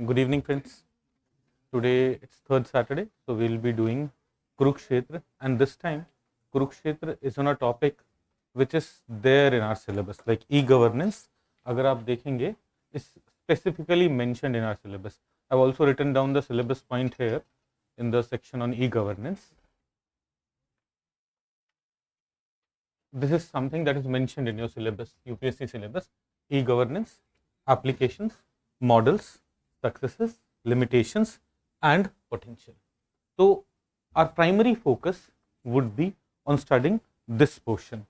Good evening, friends. Today it's third Saturday, so we'll be doing Kurukshetra, and this time Kurukshetra is on a topic which is there in our syllabus, like e-governance. अगर आप देखेंगे, is specifically mentioned in our syllabus. I've also written down the syllabus point here in the section on e-governance. This is something that is mentioned in your syllabus, UPSC syllabus: e-governance, applications, models, successes, limitations, and potential. So our primary focus would be on studying this portion.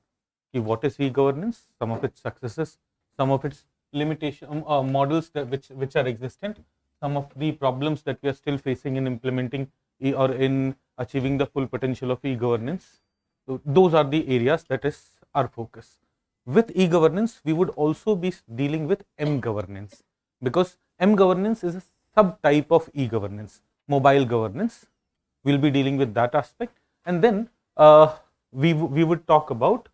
What is e-governance, some of its successes, some of its limitation models which are existent, some of the problems that we are still facing in implementing or in achieving the full potential of e-governance. So those are the areas that is our focus. With e-governance, we would also be dealing with m-governance, because m-governance is a subtype of e-governance, mobile governance. We'll be dealing with that aspect, and then we would talk about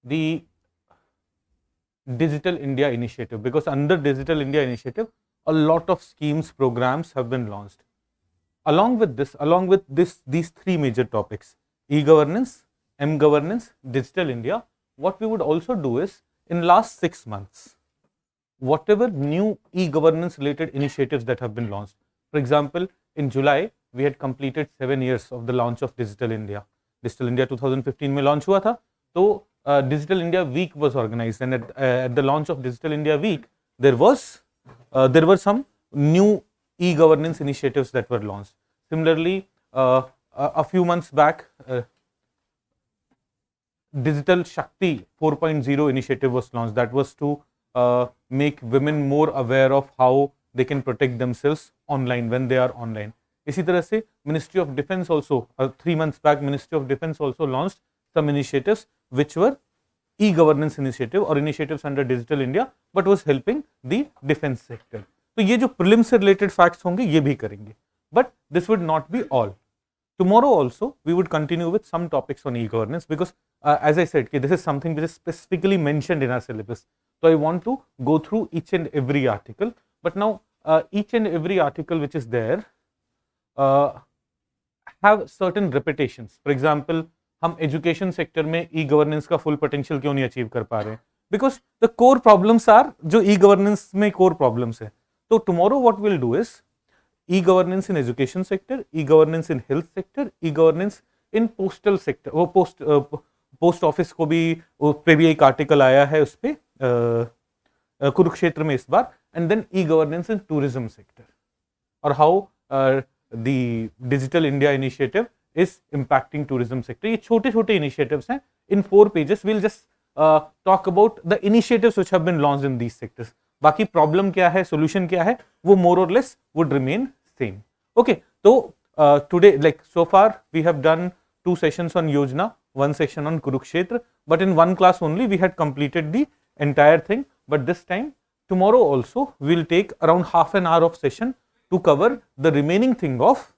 the Digital India Initiative, because under Digital India Initiative, a lot of schemes, programs have been launched. Along with these three major topics: e-governance, m-governance, digital India, what we would also do is, in last 6 months, whatever new e-governance related initiatives that have been launched. For example, in July, we had completed 7 years of the launch of Digital India. Digital India 2015 में launch हुआ था, तो Digital India Week was organized, and at the launch of Digital India Week, there were some new e-governance initiatives that were launched. Similarly, a few months back, Digital Shakti 4.0 initiative was launched. That was to make women more aware of how they can protect themselves online when they are online. इसी तरह से Ministry of Defence also 3 months back, Ministry of Defence also launched some initiatives which were e-governance initiative or initiatives under Digital India, but was helping the defense sector. तो ये जो prelims से related facts होंगे ये भी करेंगे, but this would not be all. Tomorrow also we would continue with some topics on e-governance, because as I said, this is something which is specifically mentioned in our syllabus. So I want to go through each and every article, but now each and every article which is there have certain repetitions. For example, हम education sector में ई governance का full potential क्यों नहीं achieve कर पा रहे हैं? Because the core problems are जो ई गवर्नेंस में कोर प्रॉब्लम्स है. तो tomorrow what will do is E governance in education sector, E governance in health sector, E governance in postal sector. वो पोस्ट ऑफिस को भी पे भी एक आर्टिकल आया है उस पर कुरुक्षेत्र में इस बार, and then e governance in tourism sector, और how the digital India initiative is impacting tourism sector. ये छोटे छोटे initiatives हैं. In 4 pages we'll just talk about the initiatives which have been launched in these sectors. बाकी problem क्या है, solution क्या है, वो more or less would remain same. Okay, so today, like so far we have done 2 sessions on Yojana, 1 session on Kurukshetra, but in 1 class only we had completed the entire thing. But this time, tomorrow also we'll take around half an hour of session to cover the remaining thing of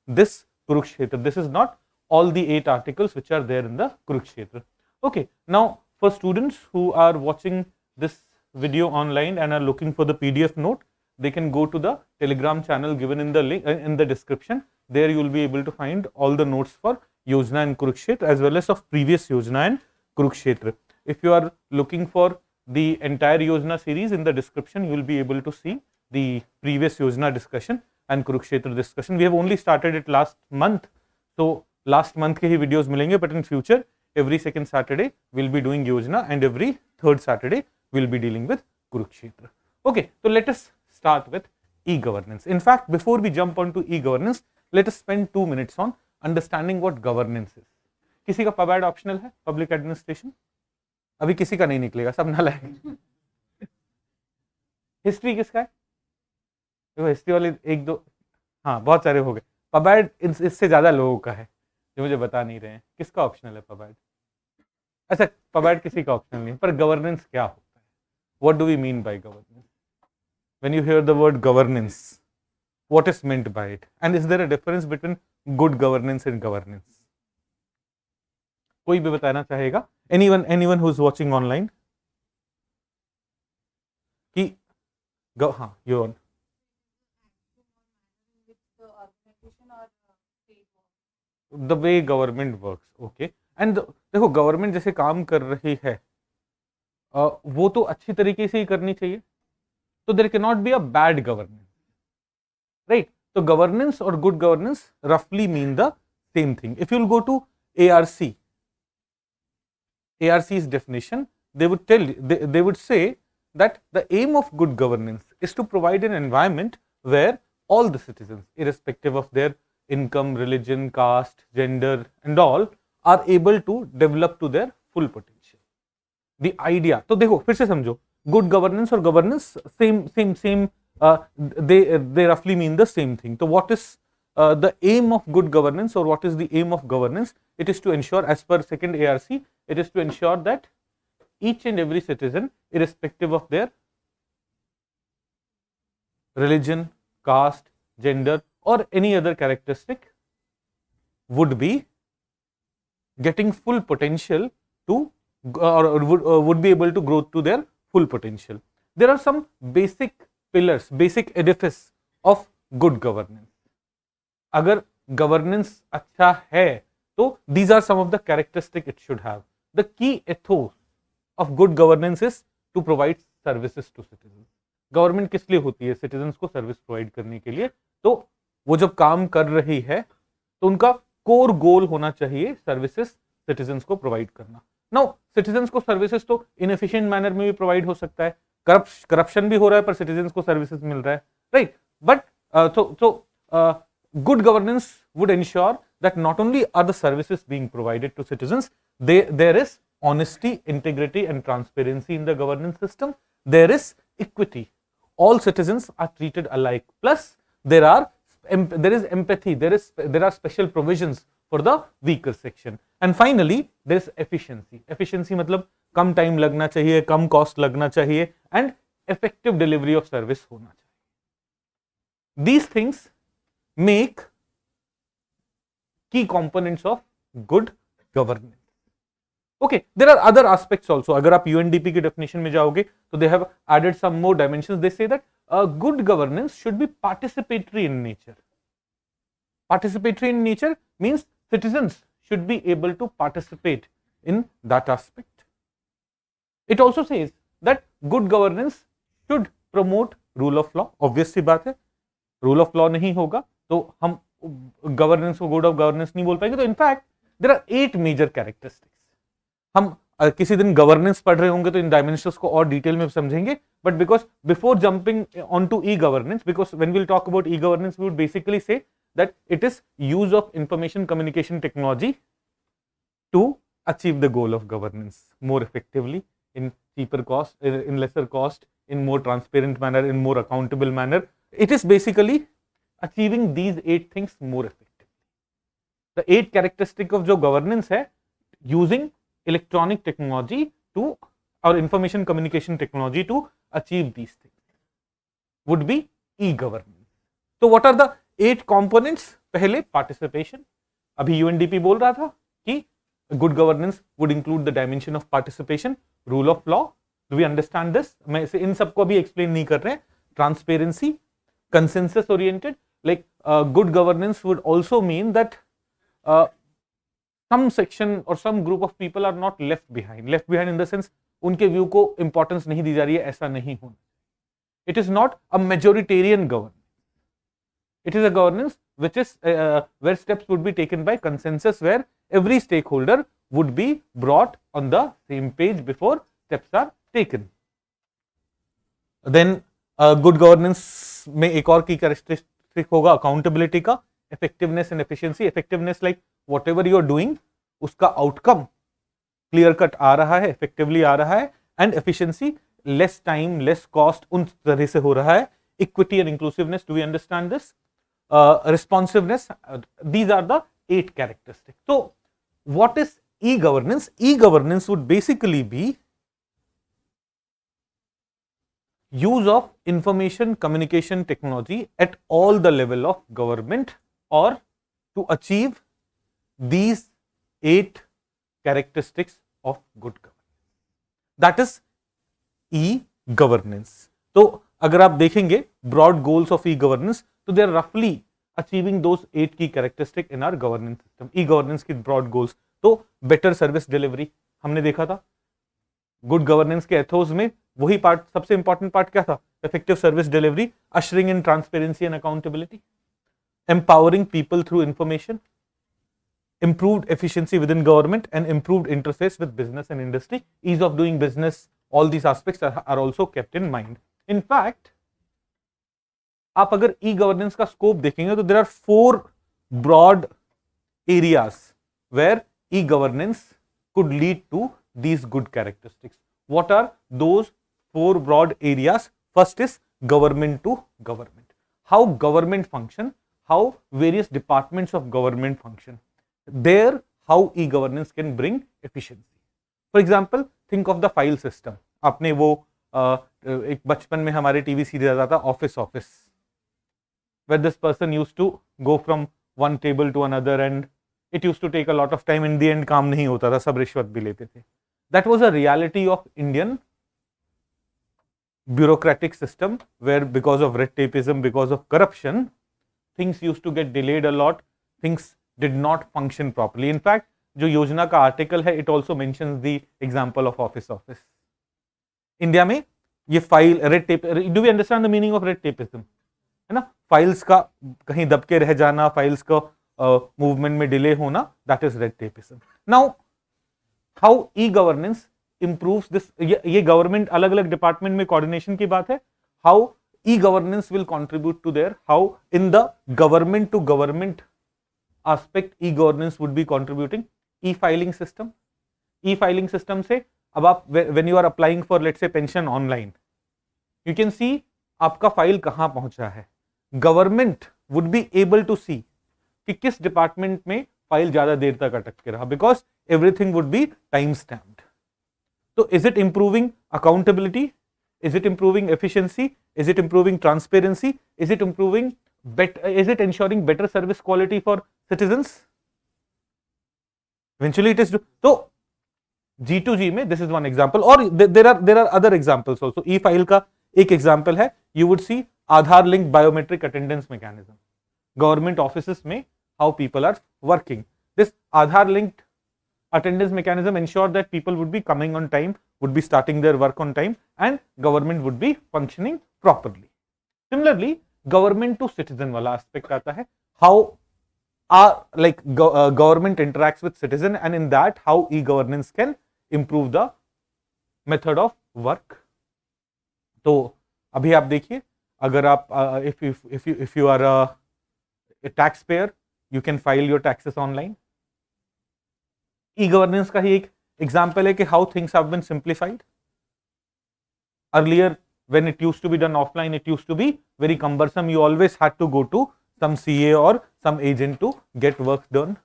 this Kurukshetra. This is not all the 8 articles which are there in the Kurukshetra. Okay, now for students who are watching this video online and are looking for the PDF note, they can go to the Telegram channel given in the link in the description. There you will be able to find all the notes for Yojana and Kurukshetra, as well as of previous Yojana and Kurukshetra. If you are looking for the entire Yojana series, in the description you will be able to see the previous Yojana discussion and Kurukshetra discussion. We have only started it last month, so last month के ही videos मिलेंगे, but in future every second Saturday we'll be doing Yojana and every third Saturday we'll be dealing with Kurukshetra. Okay, so let us start with e-governance. In fact, before we jump on to e-governance, let us spend 2 minutes on understanding what governance is. किसी का पबैड optional है? Public administration अभी किसी का नहीं निकलेगा, सब नालायक. हिस्ट्री किसका है? हिस्ट्री वाले 1-2, हाँ बहुत सारे हो गए. पबैड इससे ज्यादा लोगों का है जो मुझे बता नहीं रहे हैं. किसका ऑप्शनल है पबैड? अच्छा, पबैड किसी का ऑप्शनल नहीं, पर गवर्नेंस क्या होता है? What do we mean by governance? When you hear the word governance, what is meant by it, and is there a difference between good governance and governance? कोई भी बताना चाहेगा? Anyone who is watching online, कि हाँ, you on. The way government works, okay. And देखो government जैसे काम कर रही है वो तो अच्छी तरीके से ही करनी चाहिए, तो there can not be a bad governance, right. तो गवर्नेंस और गुड गवर्नेंस रफली mean the same thing. If you will go to ARC's definition, they would say that the aim of good governance is to provide an environment where all the citizens, irrespective of their income, religion, caste, gender and all, are able to develop to their full potential. The idea, तो देखो फिर से समझो, good governance और governance same they roughly mean the same thing. So what is the aim of good governance or what is the aim of governance? It is to ensure, as per second ARC, it is to ensure that each and every citizen, irrespective of their religion, caste, gender or any other characteristic, would be getting full potential to or would be able to grow to their full potential. There are some basic pillars, basic edifice of good governance. अगर governance अच्छा है तो these are some of the characteristics it should have. The key ethos of good governance is to provide services to citizens. Government किस लिए होती है? Citizens को service provide करने के लिए. तो वो जब काम कर रही है तो उनका कोर गोल होना चाहिए सर्विसेज सिटीजन्स को प्रोवाइड करना. नाउ सिटीजन्स को सर्विसेज तो इनएफिशिएंट मैनर में भी प्रोवाइड हो सकता है, करप्शन भी हो रहा है पर सिटीजन्स को सर्विसेज मिल रहा है, right. But good governance would ensure that not only are the services being provided to citizens, there is honesty, integrity and transparency in the governance system. There is equity. All citizens are treated alike. Plus there is empathy. There are special provisions for the weaker section. And finally there is efficiency. Efficiency मतलब कम time लगना चाहिए, कम cost लगना चाहिए and effective delivery of service होना चाहिए. These things make key components of good governance. Okay, there are other aspects also. अगर आप UNDP की definition में जाओगे तो they have added some more dimensions. They say that good governance should be participatory in nature. Participatory in nature means citizens should be able to participate in that aspect. It also says that good governance should promote rule of law. Obvious सी बात है, rule of law नहीं होगा तो हम governance को good of governance नहीं बोल पाएंगे. तो in fact there are 8 major characteristics. हम किसी दिन गवर्नेंस पढ़ रहे होंगे तो इन डायमेंशंस को और डिटेल में समझेंगे. But because before jumping on to E governance, because when we will talk about E governance we would basically say that it is use of information communication technology to achieve the goal of governance more effectively, in cheaper cost, in lesser cost, in more transparent manner, in more accountable manner. It is basically achieving these 8 things more effectively. The 8 characteristic of जो governance है, using electronic technology to or information communication technology to achieve these things would be e-governance. So what are the 8 components? पहले participation. अभी UNDP बोल रहा था कि good governance would include the dimension of participation, rule of law. Do we understand this? मैं इसे इन सबको अभी explain नहीं कर रहे हैं. Transparency, consensus oriented. Like good governance would also mean that some section or some group of people are not left behind. Left behind in the sense उनके view को importance नहीं दी जा रही है, ऐसा नहीं होना. It is not a majoritarian governance. It is a governance which is where steps would be taken by consensus, where every stakeholder would be brought on the same page before steps are taken. Then good governance में एक और की characteristic होगा accountability का, effectiveness and efficiency. Effectiveness like whatever you are doing उसका outcome clear cut आ रहा है, इफेक्टिवली आ रहा है. And efficiency less time less cost उन तरह से हो रहा है. Equity and inclusiveness, do we understand this? Responsiveness, these are the 8 characteristics. So what is e-governance? E-governance would basically be use of information communication technology at all the level of government or to achieve these 8 characteristics of good governance. That is e-governance. तो अगर आप देखेंगे broad goals of E governance, तो they are रफली achieving those 8 की characteristic in our governance system. E governance की broad goals, तो better service delivery हमने देखा था, गुड गवर्नेंस के एथोस में वही पार्ट, सबसे इंपॉर्टेंट पार्ट क्या था, effective service delivery, ushering in transparency and accountability, empowering people through information, improved efficiency within government, and improved interface with business and industry, ease of doing business. All these aspects are also kept in mind. In fact, आप अगर ई governance का scope देखेंगे तो there are 4 broad areas where e governance could lead to these good characteristics. What are those 4 broad areas? First is government to government. How government function, how various departments of government function. There, how e-governance can bring efficiency. For example, think of the file system. आपने वो एक बचपन में हमारे TV series आता था office, where this person used to go from one table to another and it used to take a lot of time. In the end काम नहीं होता था, सब रिश्वत भी लेते थे. That was a reality of Indian bureaucratic system, where because of red tapeism, because of corruption, things used to get delayed a lot, things did not function properly. In fact, जो योजना का आर्टिकल है, it also mentions the example of office. India में ये file red tape, do we understand the meaning of red tapism, है ना, files का कहीं दबके रह जाना, फाइल्स का मूवमेंट में डिले होना, that is red tapism. Now how e governance improves this, ये गवर्नमेंट अलग अलग डिपार्टमेंट में कोऑर्डिनेशन की बात है. How e-governance will contribute to there, how in the government to government aspect e-governance would be contributing. E-filing system, e-filing system से अब आप when you are applying for let's say pension online, you can see आपका file कहां पहुंचा है. Government would be able to see कि किस department में फाइल ज्यादा देर तक अटक के रहा, because everything would be time stamped. तो is it improving accountability, is it improving efficiency, is it improving transparency, is it improving is it ensuring better service quality for citizens? Eventually it is. So G2G में this is one example, or there are other examples also. E-file का एक example है, you would see Aadhaar linked biometric attendance mechanism. Government offices में how people are working. This Aadhaar linked attendance mechanism ensure that people would be coming on time, would be starting their work on time, and government would be functioning properly. Similarly, government to citizen वाला aspect आता है, how government interacts with citizen, and in that how e-governance can improve the method of work. तो अभी आप देखिए, अगर आप if you are a taxpayer, you can file your taxes online. E-governance का ही एक एग्जाम्पल है कि how things have been simplified. Earlier when it used to be done offline, it used to be very cumbersome. You always had to go to some CA or some agent to get work done.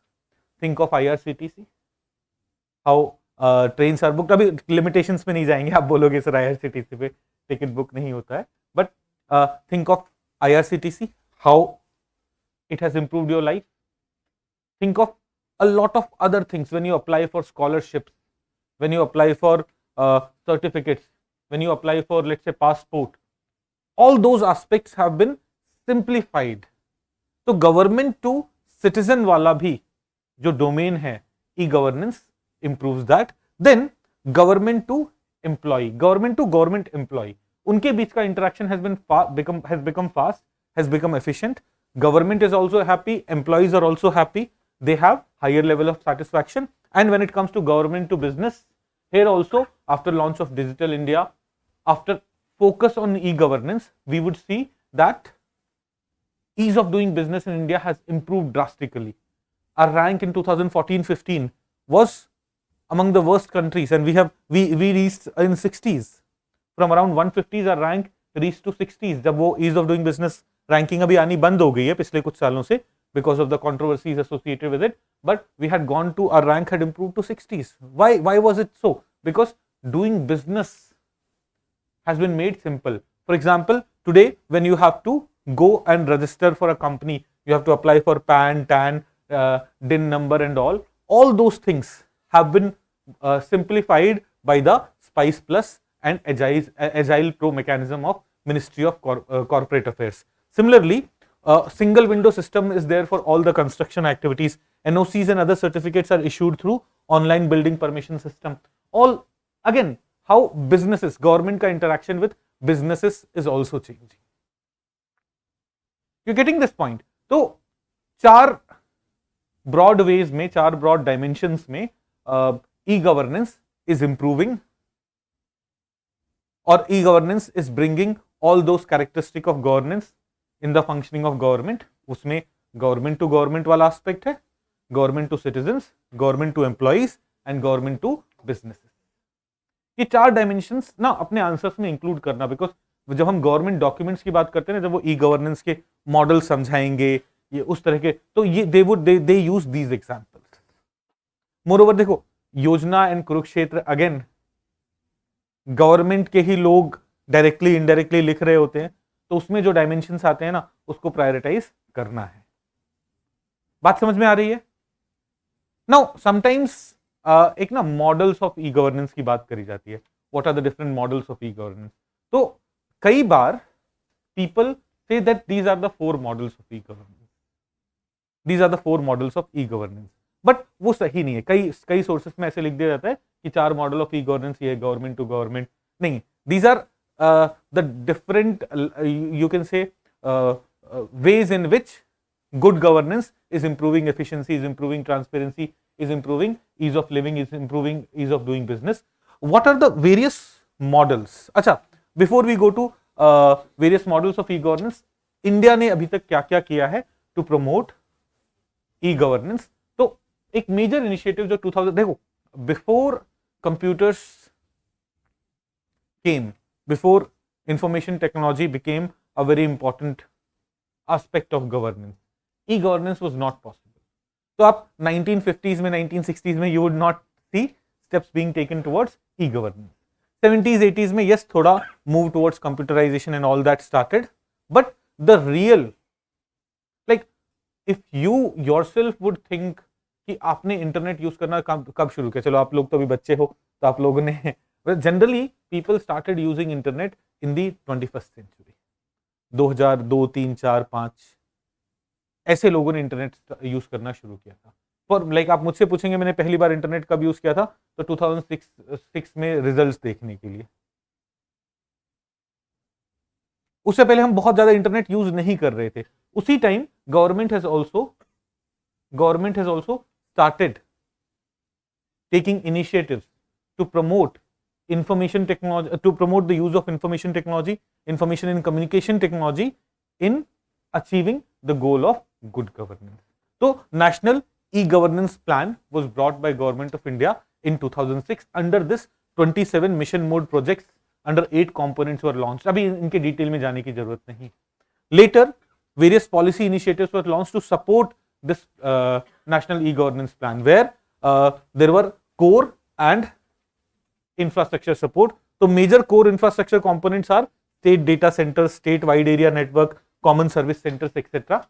Think of IRCTC, how trains are booked. अभी limitations में नहीं जाएंगे, आप बोलोगे sir IRCTC पे ticket book नहीं होता है, but think of IRCTC, how it has improved your life. Think of a lot of other things when you apply for scholarships, when you apply for certificates, when you apply for let's say passport, all those aspects have been simplified. तो government to citizen वाला भी जो domain है, E governance improves that. Then government to employ, government to government employ, उनके बीच का interaction has become fast, has become efficient. Government is also happy, employees are also happy, they have higher level of satisfaction. And when it comes to government to business, here also after launch of Digital India, after focus on e-governance, we would see that ease of doing business in India has improved drastically. Our rank in 2014-15 was among the worst countries, and we reached in 60s. From around 150s, our rank reached to 60s. जब वो ease of doing business ranking अभी आनी बंद हो गई है पिछले कुछ सालों से, because of the controversies associated with it, but we had gone to, our rank had improved to 60s. Why was it so? Because doing business has been made simple. For example, today when you have to go and register for a company, you have to apply for PAN, TAN, DIN number and all those things have been simplified by the Spice Plus and Agile Pro mechanism of Ministry of Corporate Affairs. Similarly, a single window system is there for all the construction activities. NOCs and other certificates are issued through online building permission system. All again, how businesses, government ka interaction with businesses is also changing. You're getting this point? So, चार broad ways में, चार broad dimensions में e-governance is improving, or e-governance is bringing all those characteristics of governance in the functioning of government. उसमें government to government वाला aspect है, government to citizens, government to employees and government to businesses. ये चार dimensions ना अपने answers में include करना, because जब हम गवर्नमेंट डॉक्यूमेंट्स की बात करते हैं ना, जब वो ई गवर्नेंस के मॉडल समझाएंगे ये उस तरह के, तो ये दे यूज दीज एग्जांपल्स. मोरओवर देखो, योजना एंड कुरुक्षेत्र अगेन गवर्नमेंट के ही लोग डायरेक्टली इनडायरेक्टली लिख रहे होते हैं, तो उसमें जो डायमेंशंस आते हैं ना, उसको प्रायोरिटाइज करना है. बात समझ में आ रही है? नाउ समटाइम्स एक ना मॉडल्स ऑफ ई गवर्नेंस की बात करी जाती है. What are the different models of E governance? तो कई बार people say that these are the four models of e-governance. These are the four models of e-governance. But वो सही नहीं है. कई sources में ऐसे लिख दिया जाता है कि चार मॉडल ऑफ e-governance ये गवर्नमेंट टू गवर्नमेंट नहीं. These are the different you can say ways in which good governance is improving efficiency, is improving transparency, is improving ease of living, is improving ease of doing business. What are the various models? अच्छा, before we go to various models of E governance, India ने अभी तक क्या क्या किया है to promote E governance? तो एक मेजर इनिशिएटिव जो 2000, देखो, before computers came, before information technology became a very important aspect of governance, e governance was not possible. तो आप 1950s में, 1960s में you would not see steps being taken towards e governance. 70s 80s में yes थोड़ा move towards computerization and all that started, but the real, like if you yourself would think कि आपने internet use करना कब शुरू किया? चलो आप लोग तो अभी बच्चे हो, तो आप लोगों ने generally people started using internet in the 21st century. 2002, 3, 4, 5 ऐसे लोगों ने इंटरनेट यूज करना शुरू किया था. फॉर लाइक आप मुझसे पूछेंगे मैंने पहली बार इंटरनेट कब यूज किया था, तो 2006 में रिजल्ट्स देखने के लिए. उससे पहले हम बहुत ज्यादा इंटरनेट यूज नहीं कर रहे थे. उसी time government has also started taking initiatives to promote information technology, to promote the use of information technology, information and communication technology in achieving the goal of good governance. तो national e-governance plan was brought by Government of India in 2006. Under this, 27 mission mode projects under 8 components were launched. अभी इनके detail में जाने की जरूरत नहीं. Later, various policy initiatives were launched to support this national e-governance plan, where there were core and infrastructure support. So major core infrastructure components are state data centers, state wide area network, common service centers, etc.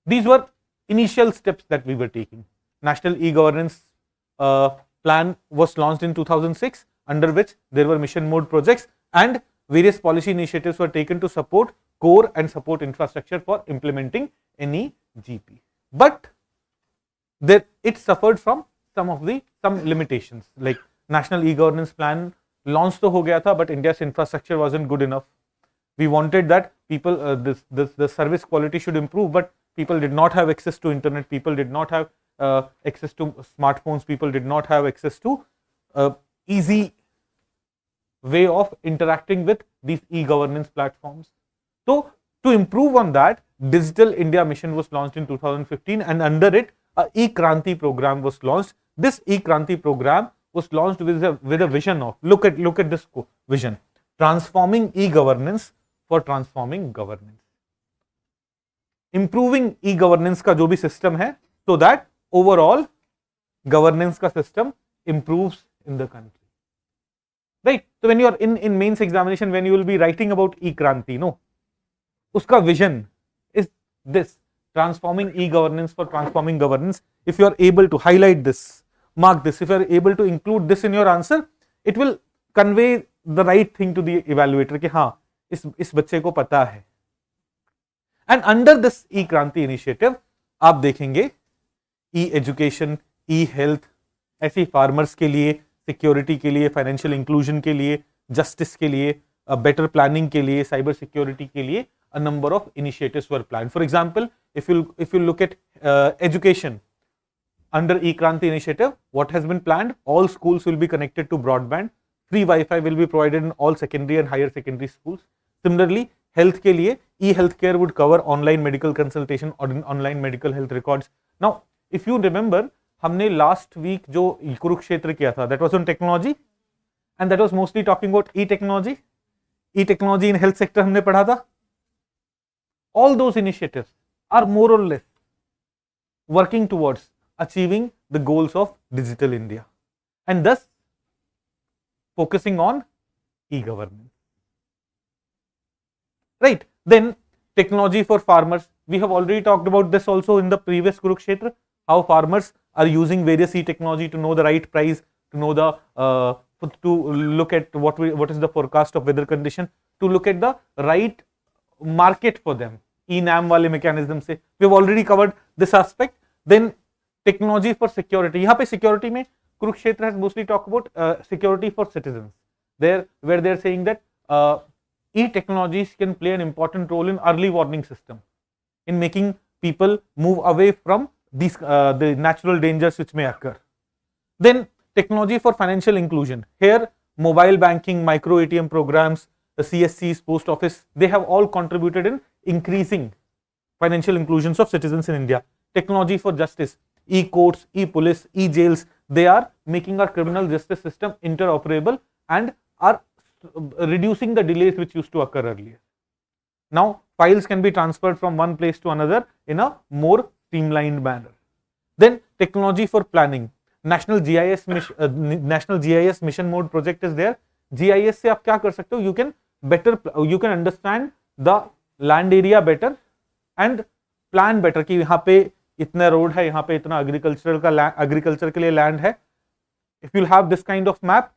These were initial steps that we were taking. National e-governance plan was launched in 2006, under which there were mission mode projects and various policy initiatives were taken to support core and support infrastructure for implementing any GP. But it suffered from some limitations, like national e-governance plan launched to ho gaya tha, but India's infrastructure wasn't good enough. We wanted that people the service quality should improve, but people did not have access to internet, people did not have access to smartphones, people did not have access to easy way of interacting with these e-governance platforms. So to improve on that, Digital India Mission was launched in 2015, and under it a e-Kranti program was launched. This e-Kranti program was launched with a vision of, look at this vision, transforming e-governance for transforming governance. Improving e-governance का जो भी system है, so that overall governance का system improves in the country, right? So when you are in mains examination, when you will be writing about e-Kranti, no, उसका vision is this, transforming e-governance for transforming governance. If you are able to highlight this, mark this, if you are able to include this in your answer, it will convey the right thing to the evaluator कि हाँ इस बच्चे को पता है। And under this ई क्रांति initiative आप देखेंगे ई एजुकेशन, ई हेल्थ, ऐसी फार्मर्स के लिए, सिक्योरिटी के लिए, फाइनेंशियल इंक्लूजन के लिए, जस्टिस के लिए, बेटर प्लानिंग के लिए, साइबर सिक्योरिटी के लिए a number of initiatives were planned. For example, if you look at education under E-Kranti initiative, what has been planned? All schools will be connected to broadband. Free Wi-Fi will be provided in all secondary and higher secondary schools. Similarly, health के लिए e-healthcare would cover online medical consultation or online medical health records. Now, if you remember, हमने last week जो कुरुक्षेत्र किया था, that was on technology, and that was mostly talking about e-technology. E-technology in health sector हमने पढ़ा था. All those initiatives are more or less working towards achieving the goals of digital India and thus focusing on e-governance. Right. Then technology for farmers. We have already talked about this also in the previous Kurukshetra, how farmers are using various e-technology to know the right price, to know the to look at what is the forecast of weather condition, to look at the right market for them, e-NAM वाले mechanism से. We have already covered this aspect. Then technology for security. यहाँ पे security में Kurukshetra has mostly talked about security for citizens. There, where they are saying that e-technologies can play an important role in early warning system, in making people move away from these the natural dangers which may occur. Then technology for financial inclusion. Here, mobile banking, micro ATM programs, the CSCs, post office, they have all contributed in increasing financial inclusions of citizens in India. Technology for justice, e-courts, e-police, e-jails, they are making our criminal justice system interoperable and are reducing the delays which used to occur earlier. Now, files can be transferred from one place to another in a more streamlined manner. Then, technology for planning. National GIS mission mode project is there. GIS से आप क्या कर सकते हो? You can understand the land area better and plan better कि यहाँ पे इतना रोड है, यहाँ पे इतना agriculture के लिए land है. If you'll have this kind of map,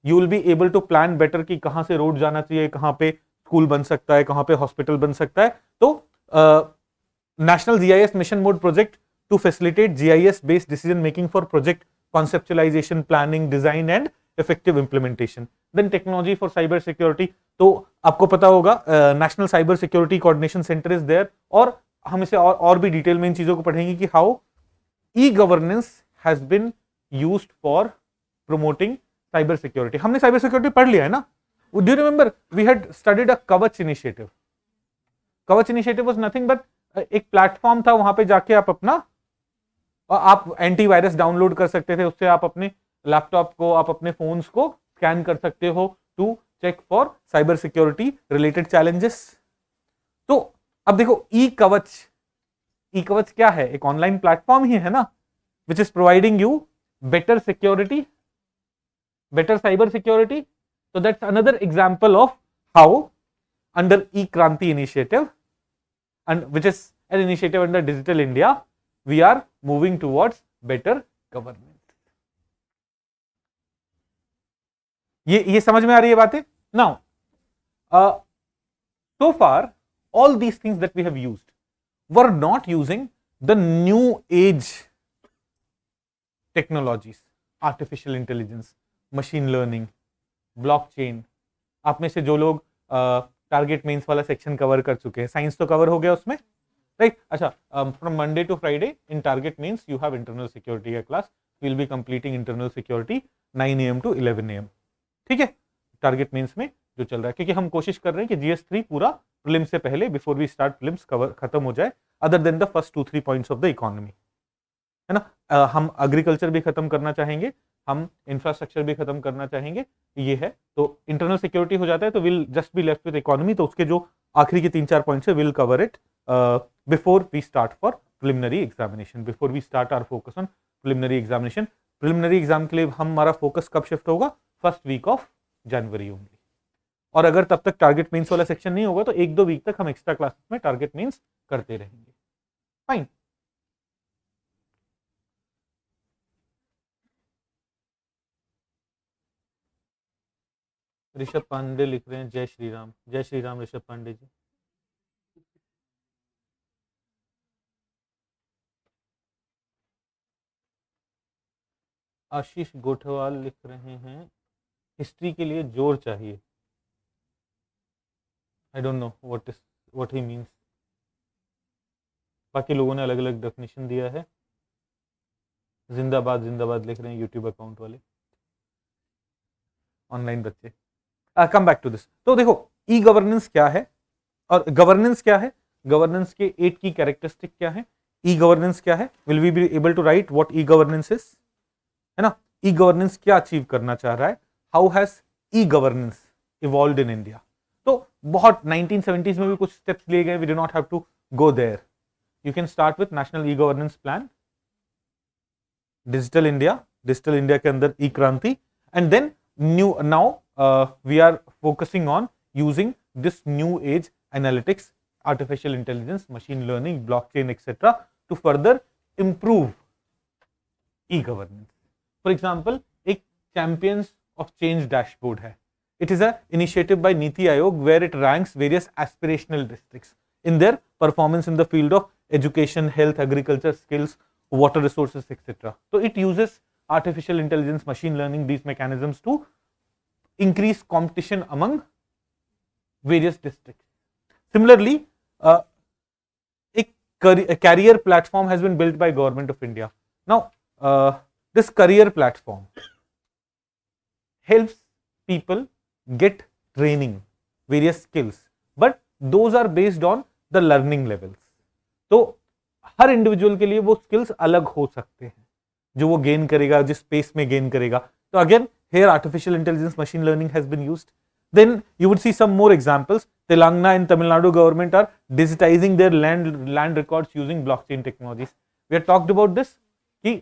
you will be able to plan better कि कहाँ से रोड जाना चाहिए, कहाँ पे स्कूल बन सकता है, कहाँ पे हॉस्पिटल बन सकता है. तो National GIS mission mode project to facilitate GIS based decision making for project conceptualization, planning, design and effective implementation. Then technology for cyber security. तो आपको पता होगा national cyber security coordination centre is there, और हम इसे और भी detail में इन चीजों को पढ़ेंगे कि how e governance has been used for promoting cyber security. हमने साइबर सिक्योरिटी पढ़ लिया है ना. Do you remember we had studied a Kavach initiative. Kavach initiative was nothing but एक प्लेटफॉर्म था, वहां पे जाके आप अपना आप एंटीवायरस डाउनलोड कर सकते थे, उससे आप अपने लैपटॉप को, आप अपने फोन्स को स्कैन कर सकते हो to check for cyber security related challenges. तो अब देखो ई कवच क्या है? एक ऑनलाइन प्लेटफॉर्म ही है ना, which is providing you better security, better cyber security. So that's another example of how under E-Kranti initiative, and which is an initiative under Digital India, we are moving towards better governance. ये समझ में आ रही है बातें? Now, so far all these things that we have used were not using the new age technologies, artificial intelligence, machine learning, blockchain. आप में से जो लोग टारगेट मेंस वाला सेक्शन कवर कर चुके हैं, साइंस तो कवर हो गया उसमें, राइट? अच्छा, from Monday to Friday in target mains you have internal security का class. Will be completing internal security 9 AM to 11 AM. ठीक है, टारगेट मेंस में जो चल रहा है, क्योंकि हम कोशिश कर रहे हैं कि GS3 पूरा प्रीलिम्स से पहले, before we start prelims, cover खत्म हो जाए, other than the first 2-3 points of the economy, है ना. हम एग्रीकल्चर भी खत्म करना चाहेंगे, हम इंफ्रास्ट्रक्चर भी खत्म करना चाहेंगे, ये है. तो इंटरनल सिक्योरिटी हो जाता है तो will just be left with economy. तो उसके जो आखिरी के 3-4 पॉइंट्स है, will cover it before we start for preliminary examination, before we start our focus on preliminary examination. Preliminary exam के लिए हमारा फोकस कब शिफ्ट होगा? First week of January only. और अगर तब तक टारगेट मीन्स वाला सेक्शन नहीं होगा तो 1-2 वीक तक हम एक्स्ट्रा क्लासेस में टारगेट मीन्स करते रहेंगे. फाइन. ऋषभ पांडे लिख रहे हैं जय श्री राम ऋषभ पांडे जी। आशीष गोठवाल लिख रहे हैं हिस्ट्री के लिए जोर चाहिए। I don't know what he means. बाकी लोगों ने अलग अलग डेफिनेशन दिया है। जिंदाबाद लिख रहे हैं यूट्यूब अकाउंट वाले ऑनलाइन बच्चे। Come back to this. तो देखो ई गवर्नेंस क्या है और गवर्नेंस क्या है, गवर्नेंस के 8 की कैरेक्टरिस्टिक क्या है, ई गवर्नेंस क्या है, will we be able to write what e governance is, है ना। ई गवर्नेंस क्या अचीव करना चाह रहा है, how has e governance evolved in India. तो बहुत 1970s में भी कुछ स्टेप्स लिए गए, we do not have to go there. You can start with national e governance plan, Digital India के अंदर e Kranti, and then now we are focusing on using this new age analytics, artificial intelligence, machine learning, blockchain, etc. to further improve e-governance. For example, एक champions of change dashboard है. It is a initiative by Niti Aayog where it ranks various aspirational districts in their performance in the field of education, health, agriculture, skills, water resources, etc. So it uses artificial intelligence, machine learning, these mechanisms to increase competition among various districts. Similarly, a career platform has been built by Government of India. Now, this career platform helps people get training, various skills, but those are based on the learning levels. तो हर individual के लिए वो skills अलग हो सकते हैं जो वो गेन करेगा, जिस स्पेस में गेन करेगा. तो again here artificial intelligence, machine learning has been used. Then you would see some more examples. Telangana and Tamil Nadu government are digitizing their land records using blockchain technologies. We have talked about this कि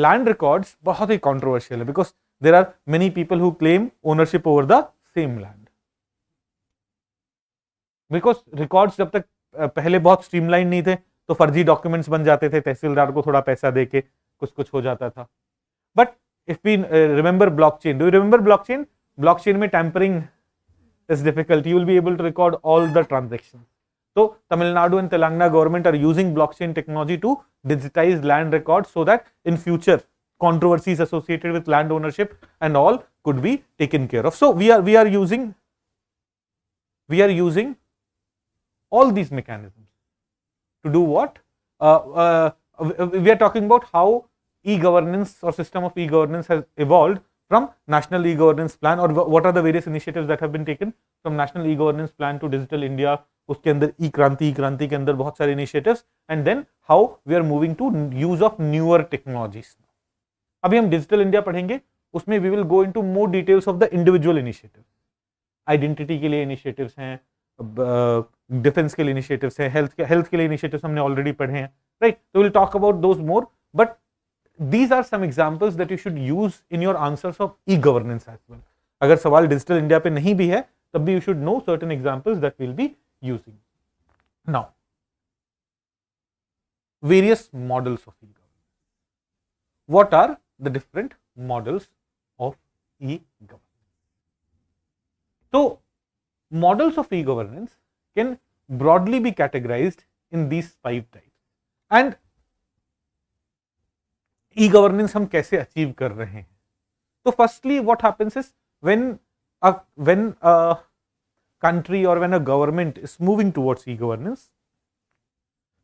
land records बहुत ही controversial है because there are many people who claim ownership over the same land. Because records जब तक पहले बहुत streamline नहीं थे तो फर्जी डॉक्यूमेंट्स बन जाते थे, तहसीलदार को थोड़ा पैसा देके कुछ हो जाता था. But if we remember blockchain, do you remember blockchain? Blockchain में tampering is difficult. You will be able to record all the transactions. So Tamil Nadu and Telangana government are using blockchain technology to digitize land records so that in future controversies associated with land ownership and all could be taken care of. So we are using all these mechanisms to do what? We are talking about how e-governance or system of e-governance has evolved from national e-governance plan, or what are the various initiatives that have been taken from national e-governance plan to digital India. उसके अंदर e-क्रांति के अंदर बहुत सारे initiatives, and then how we are moving to use of newer technologies. अभी हम digital India पढ़ेंगे, उसमें we will go into more details of the individual initiatives. Identity के लिए initiatives हैं, defense के लिए initiatives हैं, health के लिए initiatives हमने already पढ़े हैं, right? So we will talk about those more, but these are some examples that you should use in your answers of e-governance as well. अगर सवाल डिजिटल इंडिया पे नहीं भी है तब भी you should know certain examples that we'll be using. Now, various models of e-governance. What are the different models of e-governance? So, models of e-governance can broadly be categorized in these 5 types. And e-governance हम कैसे achieve कर रहे हैं? तो firstly what happens is when a country और when a government is moving towards e governance,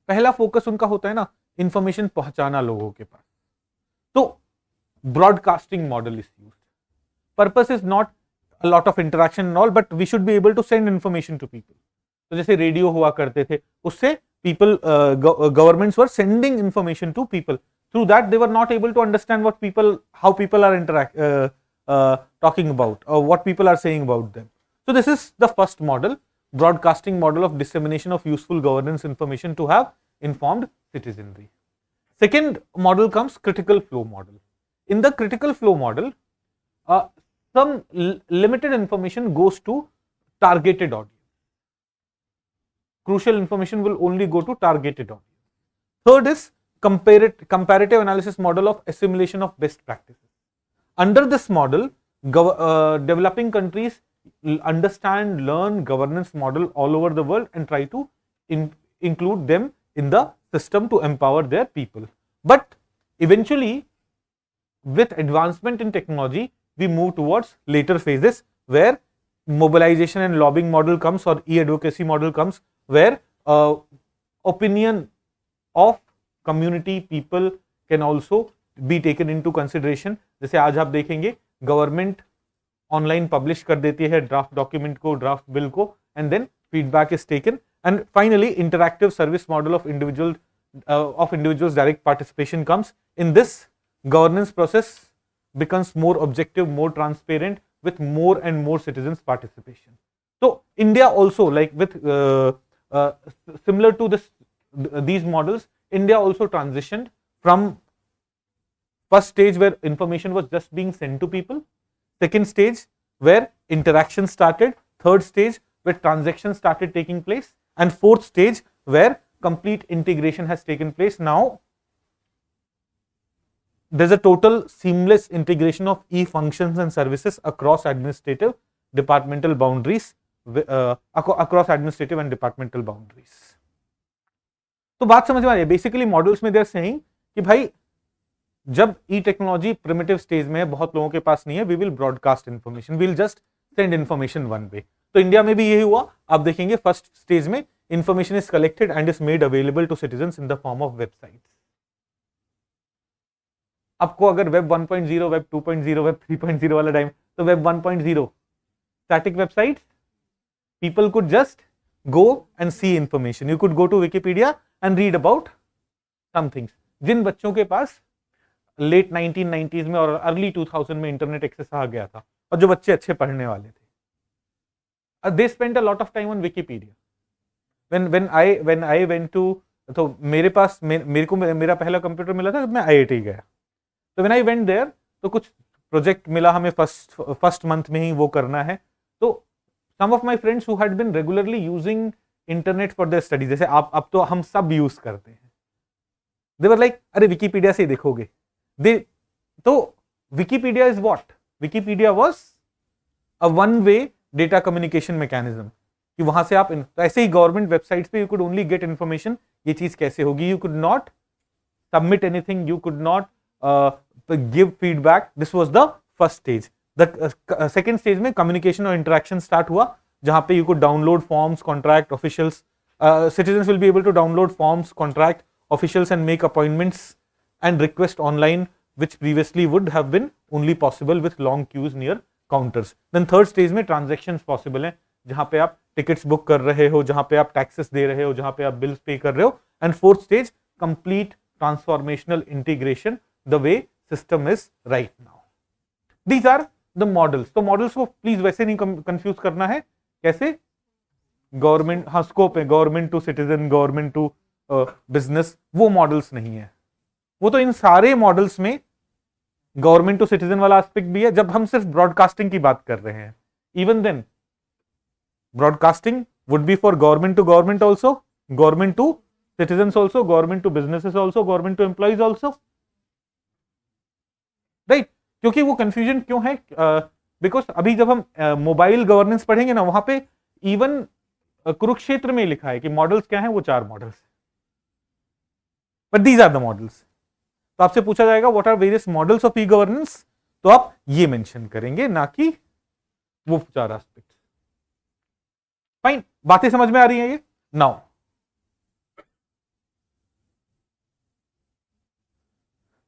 पहला focus उनका होता है ना इंफॉर्मेशन पहुंचाना लोगों के पास. तो broadcasting model is used. Purpose is not a lot of interaction and all, but we should be able to send information to people. तो जैसे रेडियो हुआ करते थे, उससे people governments were sending information to people. Through that, they were not able to understand how people are talking about, or what people are saying about them. So this is the first model, broadcasting model of dissemination of useful governance information to have informed citizenry. Second model comes critical flow model. In the critical flow model, some limited information goes to targeted audience. Crucial information will only go to targeted audience. Third is comparative analysis model of assimilation of best practices. Under this model, developing countries understand, learn governance model all over the world and try to include them in the system to empower their people. But eventually, with advancement in technology, we move towards later phases where mobilization and lobbying model comes, or e-advocacy model comes, where opinion of community people can also be taken into consideration. जैसे आज आप देखेंगे government online publish कर देती है draft document को, draft bill को, and then feedback is taken, and finally interactive service model of individuals direct participation comes. In this, governance process becomes more objective, more transparent, with more and more citizens participation. So India also, like with similar to these models, India also transitioned from first stage where information was just being sent to people, second stage where interaction started, third stage where transactions started taking place, and fourth stage where complete integration has taken place. Now there's a total seamless integration of e-functions and services across administrative departmental boundaries, across administrative and departmental boundaries. तो बात समझ में आ रही है. Basically models में there saying कि भाई जब ई टेक्नोलॉजी प्रिमिटिव स्टेज में है, बहुत लोगों के पास नहीं है, we will broadcast information, we will just send information one way. तो इंडिया में भी यही हुआ. आप देखेंगे फर्स्ट स्टेज में information is collected and is made available to citizens in the form of websites. आपको अगर वेब 1.0, वेब 2.0, वेब 3.0 वाला टाइम, तो web 1.0 static websites, people could just go and see information. You could go to Wikipedia and read about some things. जिन बच्चों के पास late 1990s में और early 2000 में internet access आ गया था और जो बच्चे अच्छे पढ़ने वाले थे, they spent a lot of time on Wikipedia. When I went to, तो मेरे पास मेरे को मेरा पहला कंप्यूटर मिला था जब मैं IIT गया. तो when I went there, तो कुछ प्रोजेक्ट मिला हमें फर्स्ट मंथ में ही वो करना है. तो some of my friends who had been regularly using internet for their studies, जैसे आप अब तो हम सब यूज करते हैं, they were like, अरे विकीपीडिया से देखोगे. तो Wikipedia is what? Wikipedia was a one way data communication mechanism, कि वहां से आप तो ऐसे ही गवर्नमेंट वेबसाइट्स पे you could only get information. ये चीज कैसे होगी? You could not submit anything, you could not give feedback. This was the first stage. Second stage में कम्युनिकेशन और इंटरेक्शन स्टार्ट हुआ, जहां पे you could download forms, contract, officials, citizens will be able to download forms, contract, officials and make appointments and request online, which previously would have been only possible with long queues near counters. Then third stage में transactions possible हैं, जहां पे आप tickets book कर रहे हो, जहां पे आप टैक्सेस दे रहे हो, जहां पे आप बिल्स पे कर रहे हो. And fourth stage complete transformational integration the way system is right now. These are the models. तो मॉडल्स को प्लीज वैसे नहीं कंफ्यूज करना है. कैसे? गवर्नमेंट, हाँ स्कोप है, government to citizen, government to business, वो मॉडल्स नहीं है. वो तो इन सारे मॉडल्स में गवर्नमेंट टू सिटीजन वाला एस्पेक्ट भी है. जब हम सिर्फ ब्रॉडकास्टिंग की बात कर रहे हैं, even then broadcasting would be for government to government also, government to citizens also, government to businesses also, government to employees also, right? क्योंकि वो कंफ्यूजन क्यों है? बिकॉज अभी जब हम मोबाइल गवर्नेंस पढ़ेंगे ना, वहां पे इवन कुरुक्षेत्र में लिखा है कि मॉडल्स क्या हैं. वो 4 models, but these are the models. तो आपसे पूछा जाएगा what are various models of E governance, तो आप ये मेंशन करेंगे, ना कि वो 4 एस्पेक्ट. फाइन, बातें समझ में आ रही हैं ये? Now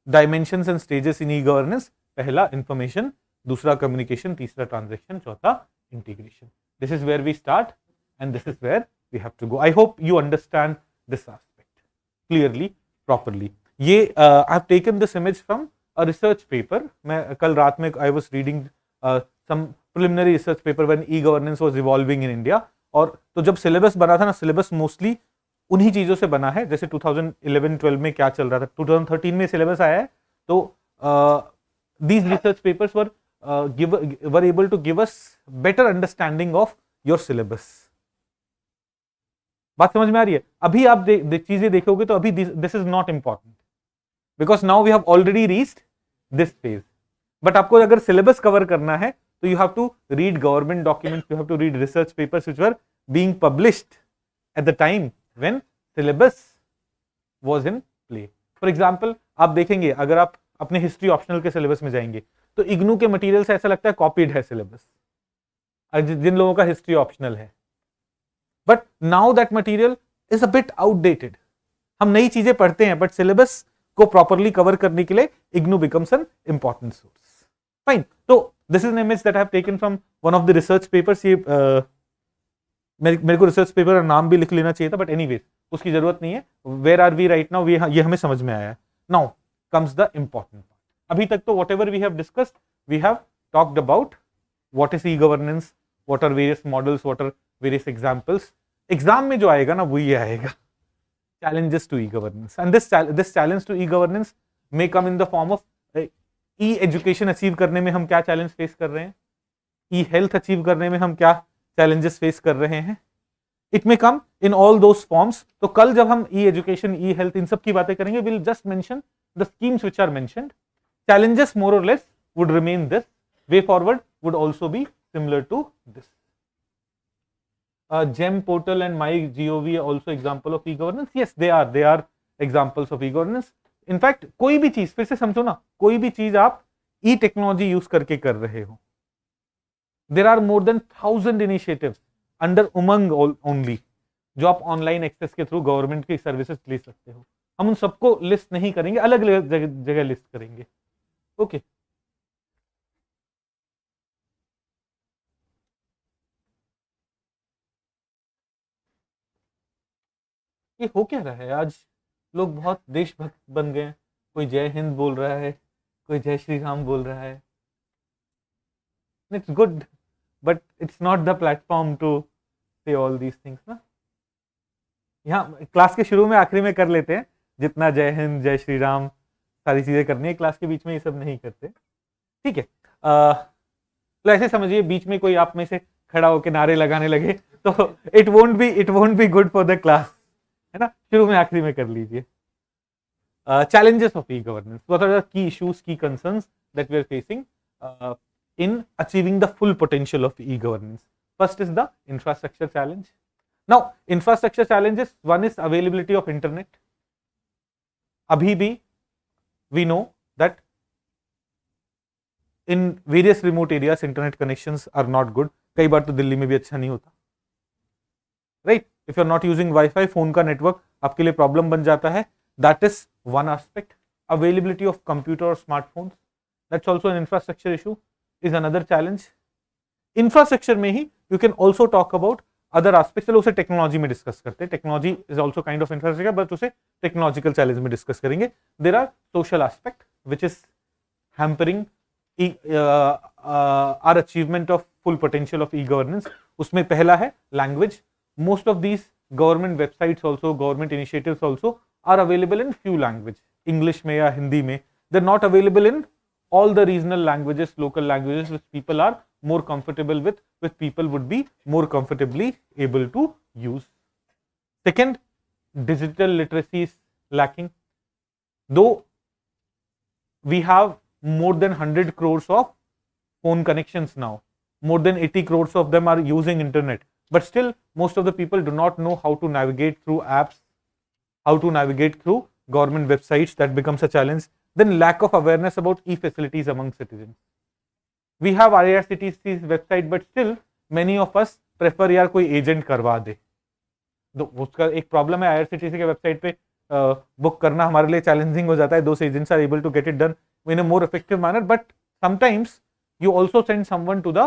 dimensions and stages in e governance. पहला इंफॉर्मेशन, दूसरा कम्युनिकेशन, तीसरा ट्रांजैक्शन, चौथा integration. This is where we start and this is where we have to go. I hope you understand this aspect clearly, properly. ये I have taken this image from a research paper. मैं कल रात में I was reading some preliminary research paper when e-governance was evolving in India. और तो जब syllabus बना था ना, सिलेबस मोस्टली उन्हीं चीजों से बना है. जैसे 2011-12 में क्या चल रहा था, 2013 में सिलेबस आया है. तो these research papers were able to give us better understanding of your syllabus. बात समझ में आ रही है? अभी आप चीजें देखोगे तो अभी this is not important, because now we have already reached this phase. But आपको अगर सिलेबस कवर करना है तो you have to read government documents, you have to read research papers which were being published at the time when syllabus was in play. For example आप देखेंगे, अगर आप अपने हिस्ट्री ऑप्शनल के सिलेबस में जाएंगे तो इग्नू के मटेरियल से ऐसा लगता है कॉपीड है सिलेबस, जिन लोगों का हिस्ट्री ऑप्शनल है। But now that material is a bit outdated. हम नई चीजें पढ़ते हैं बट सिलेबस को प्रॉपरली कवर करने के लिए IGNOU becomes an important source. Fine, तो this is an image that I have taken from one of the research papers. ये मेरे को रिसर्च पेपर का नाम भी लिख लेना चाहिए था, बट एनीवेज उसकी जरूरत नहीं है। Where are we right now, ये हमें समझ में आया है। Now comes the important part. अभी तक तो whatever we have discussed, we have talked about what is E governance, what are various models, what are various examples. Exam में जो आएगा ना वो ये आएगा, challenges to e-governance, and this challenge to e-governance may come in the form of e-education achieve करने में हम क्या चैलेंज फेस कर रहे हैं, e-health अचीव करने में हम क्या चैलेंजेस फेस कर रहे हैं। It may come in all those forms. तो कल जब हम e-education, e-health इन सब की बातें करेंगे, will just mention the schemes which are mentioned. challenges more or less would remain this, way forward would also be similar to this. GEM portal and MyGov are also example of e-governance. Yes, they are examples of e-governance. In fact, कोई भी चीज, फिर से समझो ना, कोई भी चीज आप ई टेक्नोलॉजी यूज करके कर रहे हो, there are more than 1000 initiatives under Umang only, जो आप ऑनलाइन एक्सेस के थ्रू गवर्नमेंट की सर्विसेज ले सकते हो। हम उन सबको लिस्ट नहीं करेंगे, अलग अलग जगह लिस्ट करेंगे। ओके, ये हो क्या रहा है आज? लोग बहुत देशभक्त बन गए हैं, कोई जय हिंद बोल रहा है, कोई जय श्री राम बोल रहा है। It's good, but it's not the platform to say all these things ना। यहाँ क्लास के शुरू में आखिरी में कर लेते हैं, जितना जय हिंद जय श्री राम सारी चीजें करनी है, क्लास के बीच में ये सब नहीं करते, ठीक है। तो ऐसे समझिए, बीच में कोई आप में से खड़ा होकर नारे लगाने लगे तो it won't be good for the class, है ना। शुरू में आखिरी में कर लीजिए। challenges of e-governance, what are the key issues, key concerns that we are facing in achieving the full potential of e-governance? First is the infrastructure challenge. Now infrastructure challenges, one is availability of internet. अभी भी we know that in various remote areas internet connections are not good. कई बार तो दिल्ली में भी अच्छा नहीं होता, right. If you are not using wifi, phone का नेटवर्क आपके लिए प्रॉब्लम बन जाता है। That is one aspect. Availability of computer और smartphones, that's also an infrastructure issue, is another challenge. Infrastructure में ही you can also talk about other aspect. चलो उसे टेक्नोलॉजी में डिस्कस करते हैं, technology is also kind of infrastructure, but उसे technological challenge में डिस्कस करेंगे। There are social aspect which is hampering our achievement of full potential of E governance. उसमें पहला है language. Most of these government websites also, government initiatives also are available in few language, English में या हिंदी में। They're not available in all the regional languages, local languages which people are more comfortable with, which people would be more comfortably able to use. Second, digital literacy is lacking. Though we have more than 100 crores of phone connections now, more than 80 crores of them are using internet. But still, most of the people do not know how to navigate through apps, how to navigate through government websites. That becomes a challenge. Then lack of awareness about e-facilities among citizens. We have IRCTC's website, but still many of us prefer यार कोई agent करवा दे। तो उसका एक problem है, IRCTC के website पे book करना हमारे लिए चैलेंजिंग हो जाता है। Those agents are able to get it done in a more effective manner, but sometimes you also send someone to the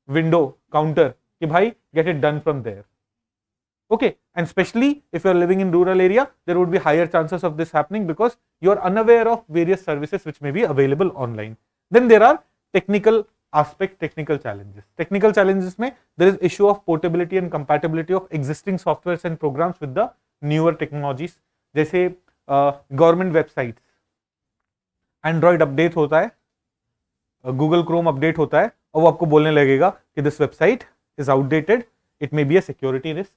window counter कि भाई get it done from there. Okay, and especially if you are living in rural area, there would be higher chances of this happening because you are unaware of various services which may be available online. Then there are technical aspect, technical challenges. Technical challenges में there is issue of portability and compatibility of existing softwares and programs with the newer technologies. जैसे government websites, Android update होता है, Google Chrome update होता है, और वो आपको बोलने लगेगा कि this website is outdated, it may be a security risk.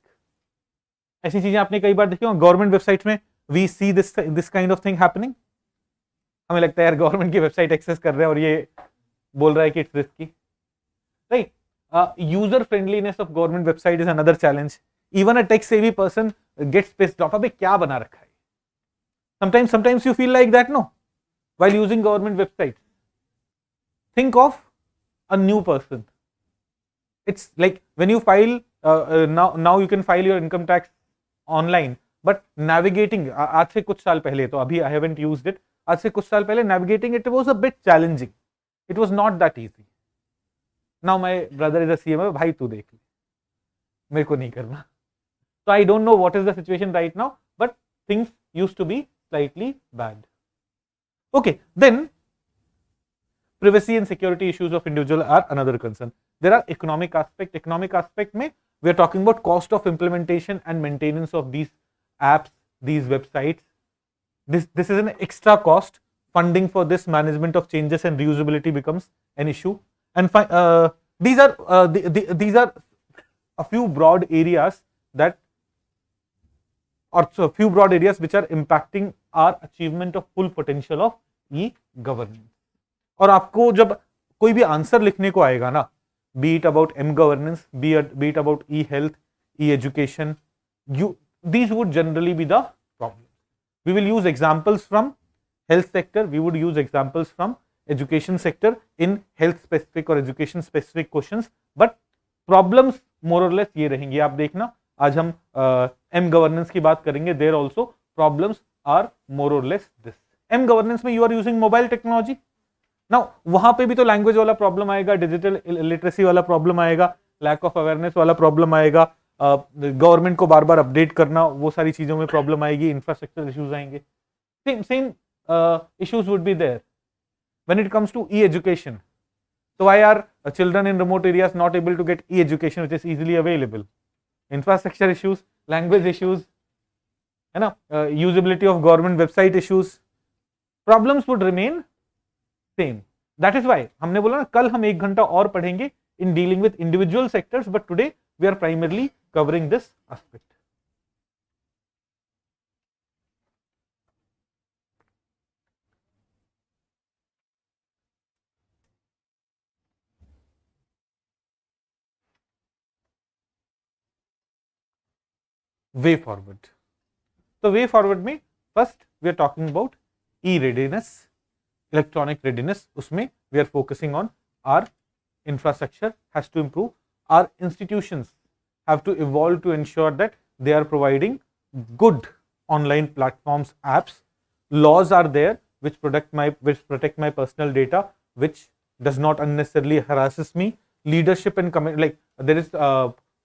ऐसी चीजें आपने कई बार देखी हो गवर्नमेंट वेबसाइट्स में। We see this kind of thing happening. हमें लगता है यार गवर्नमेंट की वेबसाइट एक्सेस कर रहे हैं और ये बोल रहा है कि it's risky, right? User friendliness of government website is another challenge. Even a tech savvy person gets pissed off. अबे क्या बना रखा है? sometimes you feel like that, no, while using government websites. Think of a new person. It's like when you file now you can file your income tax online, but navigating आज से कुछ साल पहले, तो अभी I haven't used it, आज से कुछ साल पहले navigating it was a bit challenging. It was not that easy. Now my brother is a CMO. भाई तू देख ले, मेरे को नहीं करना. So I don't know what is the situation right now, but things used to be slightly bad. Okay, then privacy and security issues of individual are another concern. There are economic aspect. Economic aspect में we are talking about cost of implementation and maintenance of these apps, these websites. This is an extra cost. Funding for this, management of changes and reusability becomes an issue. And these are a few broad areas that, or so few broad areas which are impacting our achievement of full potential of e-governance. और आपको जब कोई भी answer लिखने को आएगा ना, be it about m-governance, be it about e-health, e-education, these would generally be the problems. We will use examples from health sector, we would use examples from education sector in health specific or education specific questions, but problems more or less ये रहेंगी. आप देखना, आज हम m-governance की बात करेंगे. There also problems are more or less this. m-governance में you are using mobile technology. Now वहां पे भी तो लैंग्वेज वाला प्रॉब्लम आएगा, डिजिटल लिटरेसी वाला प्रॉब्लम आएगा, लैक ऑफ अवेयरनेस वाला प्रॉब्लम आएगा, गवर्नमेंट को बार बार अपडेट करना, वो सारी चीजों में प्रॉब्लम आएगी, इंफ्रास्ट्रक्चर इश्यूज आएंगे. Same issues would be there. When it comes to e-education, so why are children in remote areas not able to get e-education which is easily available? Infrastructure issues, language issues, है ना, usability of government website issues, problems would remain same. That is why हमने बोला ना, कल हम 1 घंटा और पढ़ेंगे in dealing with individual sectors, but today we are primarily covering this aspect. Way forward. So way forward में first we are talking about e-readiness, electronic readiness. उसमें we are focusing on our infrastructure has to improve, our institutions have to evolve to ensure that they are providing good online platforms, apps. Laws are there which protect my personal data, which does not unnecessarily harasses me. Leadership and like there is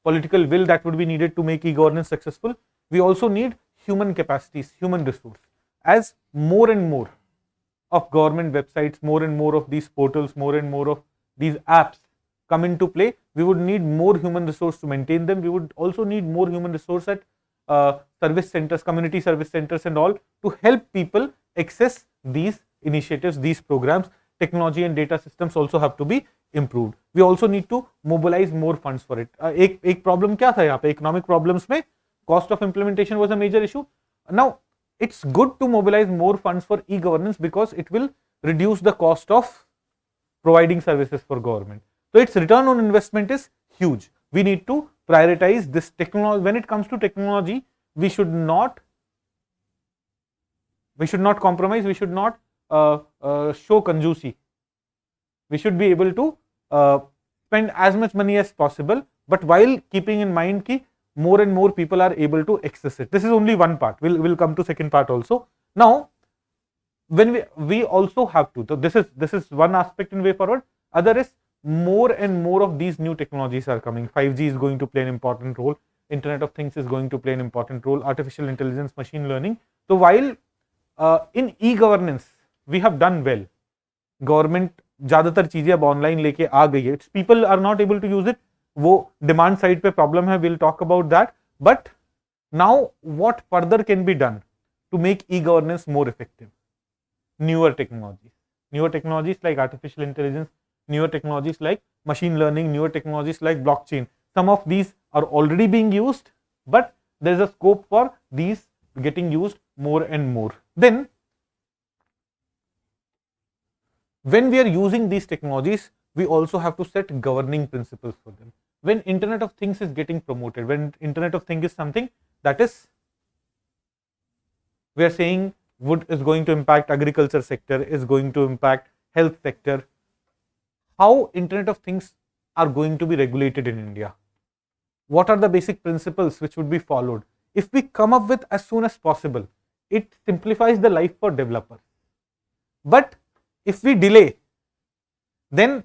political will that would be needed to make e-governance successful. We also need human capacities, human resource. As more and more of government websites, more and more of these portals, more and more of these apps come into play, we would need more human resource to maintain them. We would also need more human resource at service centers, community service centers and all, to help people access these initiatives, these programs. Technology and data systems also have to be improved. We also need to mobilize more funds for it. एक problem क्या था यहाँ पे? Economic problems में cost of implementation was a major issue. Now it's good to mobilize more funds for e-governance because it will reduce the cost of providing services for government. So its return on investment is huge. We need to prioritize this technology. When it comes to technology, we should not compromise. We should not show conjuicy. We should be able to spend as much money as possible, but while keeping in mind that more and more people are able to access it. This is only one part. We'll come to second part also. Now, when we also have to, so this is one aspect in way forward. Other is more and more of these new technologies are coming. 5G is going to play an important role. Internet of Things is going to play an important role. Artificial intelligence, machine learning. So while in e-governance we have done well, government ज्यादातर चीजें अब online लेके आ गई है. People are not able to use it, वो demand side पे problem है. Will talk about that. But now what further can be done to make e governance more effective? newer technologies like artificial intelligence, newer technologies like machine learning, newer technologies like blockchain. Some of these are already being used, but there is a scope for these getting used more and more. Then when we are using these technologies, we also have to set governing principles for them. When Internet of Things is getting promoted, when Internet of Things is something that is, we are saying wood is going to impact agriculture sector, is going to impact health sector, how Internet of Things are going to be regulated in India? What are the basic principles which would be followed? If we come up with as soon as possible, it simplifies the life for developers. But if we delay, then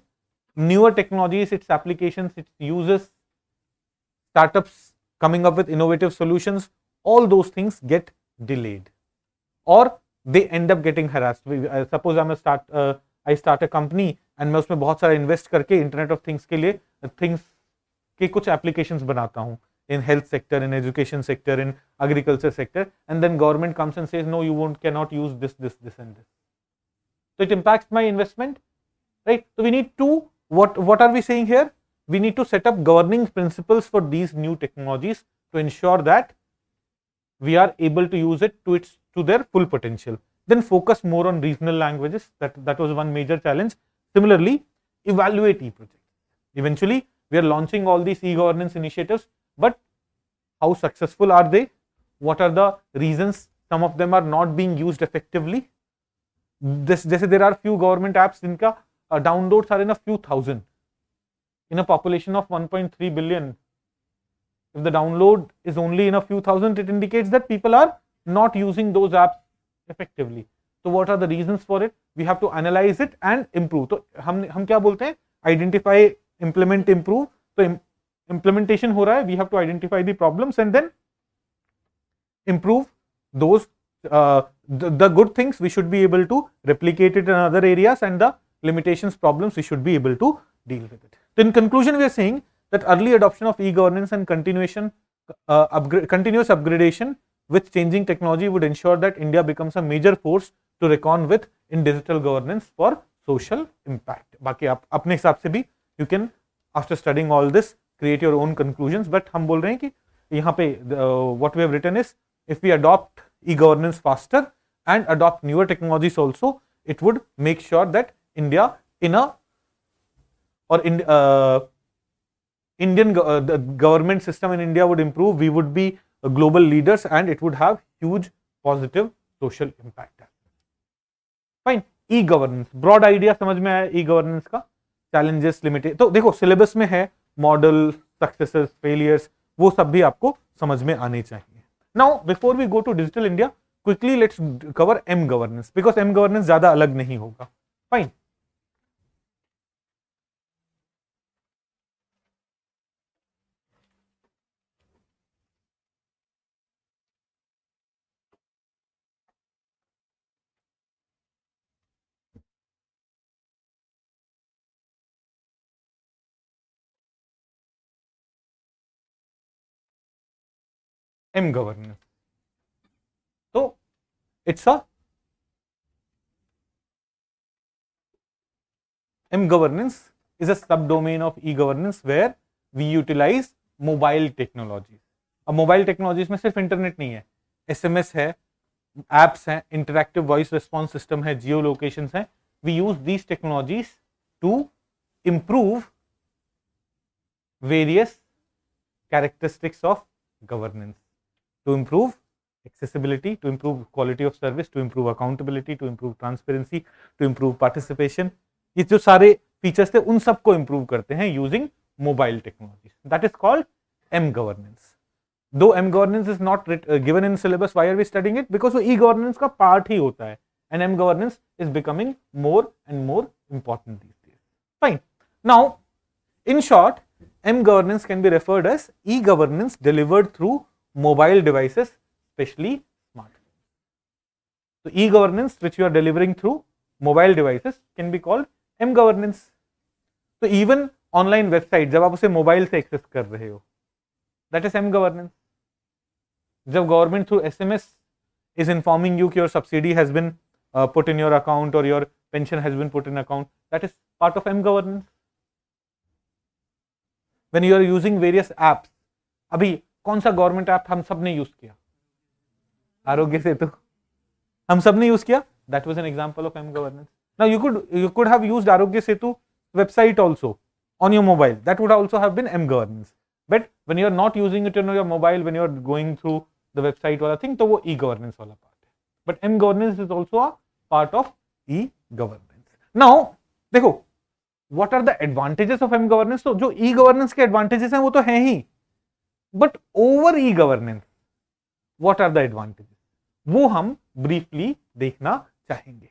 newer technologies, its applications, its uses, startups coming up with innovative solutions, all those things get delayed, or they end up getting harassed. Suppose I start a company and मैं उसमें बहुत सारा invest करके internet of things के लिए things के कुछ applications बनाता हूँ in health sector, in education sector, in agriculture sector, and then government comes and says, no, you cannot use this and this. So it impacts my investment, right? So we need to, what are we saying here? We need to set up governing principles for these new technologies to ensure that we are able to use it to their full potential. Then focus more on regional languages. That was one major challenge. Similarly, evaluate e-projects. Eventually, we are launching all these e-governance initiatives, but how successful are they? What are the reasons some of them are not being used effectively? There are few government apps jinka downloads are in a few thousand in a population of 1.3 billion. If the download is only in a few thousand, it indicates that people are not using those apps effectively. So what are the reasons for it? We have to analyze it and improve. So हम क्या बोलते हैं? Identify, implement, improve. So implementation हो रहा है, we have to identify the problems and then improve those. The good things we should be able to replicate it in other areas, and the limitations, problems, we should be able to deal with it. So in conclusion, we are saying that early adoption of e-governance and continuous upgradation with changing technology would ensure that India becomes a major force to reckon with in digital governance for social impact. बाकी आप अपने हिसाब से भी you can, after studying all this, create your own conclusions. But हम बोल रहे हैं कि यहाँ पे what we have written is, if we adopt e-governance faster and adopt newer technologies also, it would make sure that India the government system in India would improve. We would be global leaders and it would have huge positive social impact. Fine. E-governance, broad idea समझ में आया e-governance का, challenges, limited. तो देखो syllabus में है model, successes, failures, वो सब भी आपको समझ में आने चाहिए. Now before we go to digital India, quickly let's cover M governance, because M governance ज़्यादा अलग नहीं होगा. Fine. M governance. So it's a M governance is a subdomain of e-governance where we utilize mobile technologies. अब mobile technologies में सिर्फ internet नहीं है, SMS है, एप्स हैं, इंटरैक्टिव वॉइस रिस्पॉन्स सिस्टम है, जियो लोकेशंस हैं. We use these technologies to improve various characteristics of governance, to improve accessibility, to improve quality of service, to improve accountability, to improve transparency, to improve participation. ये जो सारे features थे उन सबको improve करते हैं using mobile technology. That is called M governance. Though M governance is not given in syllabus, why are we studying it? Because वो e-governance का पार्ट ही होता है, and M governance is becoming more and more important these days. Fine. Now, in short, M governance can be referred as e-governance delivered through mobile devices, especially smartphones. So e-governance which you are delivering through mobile devices can be called M governance. So even online website जब आप उसे mobile से access कर रहे हो, that is M governance. जब government through SMS is informing you कि your subsidy has been put in your account or your pension has been put in account, that is part of M governance. When you are using various apps, अभी कौन सा government app हम सब ने use किया? आरोग्य सेतु हम सब ने यूज किया. That was an example of M governance. Now you could have used Arogya Setu website also on your mobile. That would also have been M-Governance. But when you are not using it on your mobile, when you are going through the website वाला thing, तो वो E-Governance वाला part है. But M-Governance is also a part of E-Governance. Now देखो, what are the advantages of M-Governance? तो जो E-Governance के advantages हैं वो तो हैं ही. But over E-Governance, what are the advantages? वो हम briefly देखना चाहेंगे.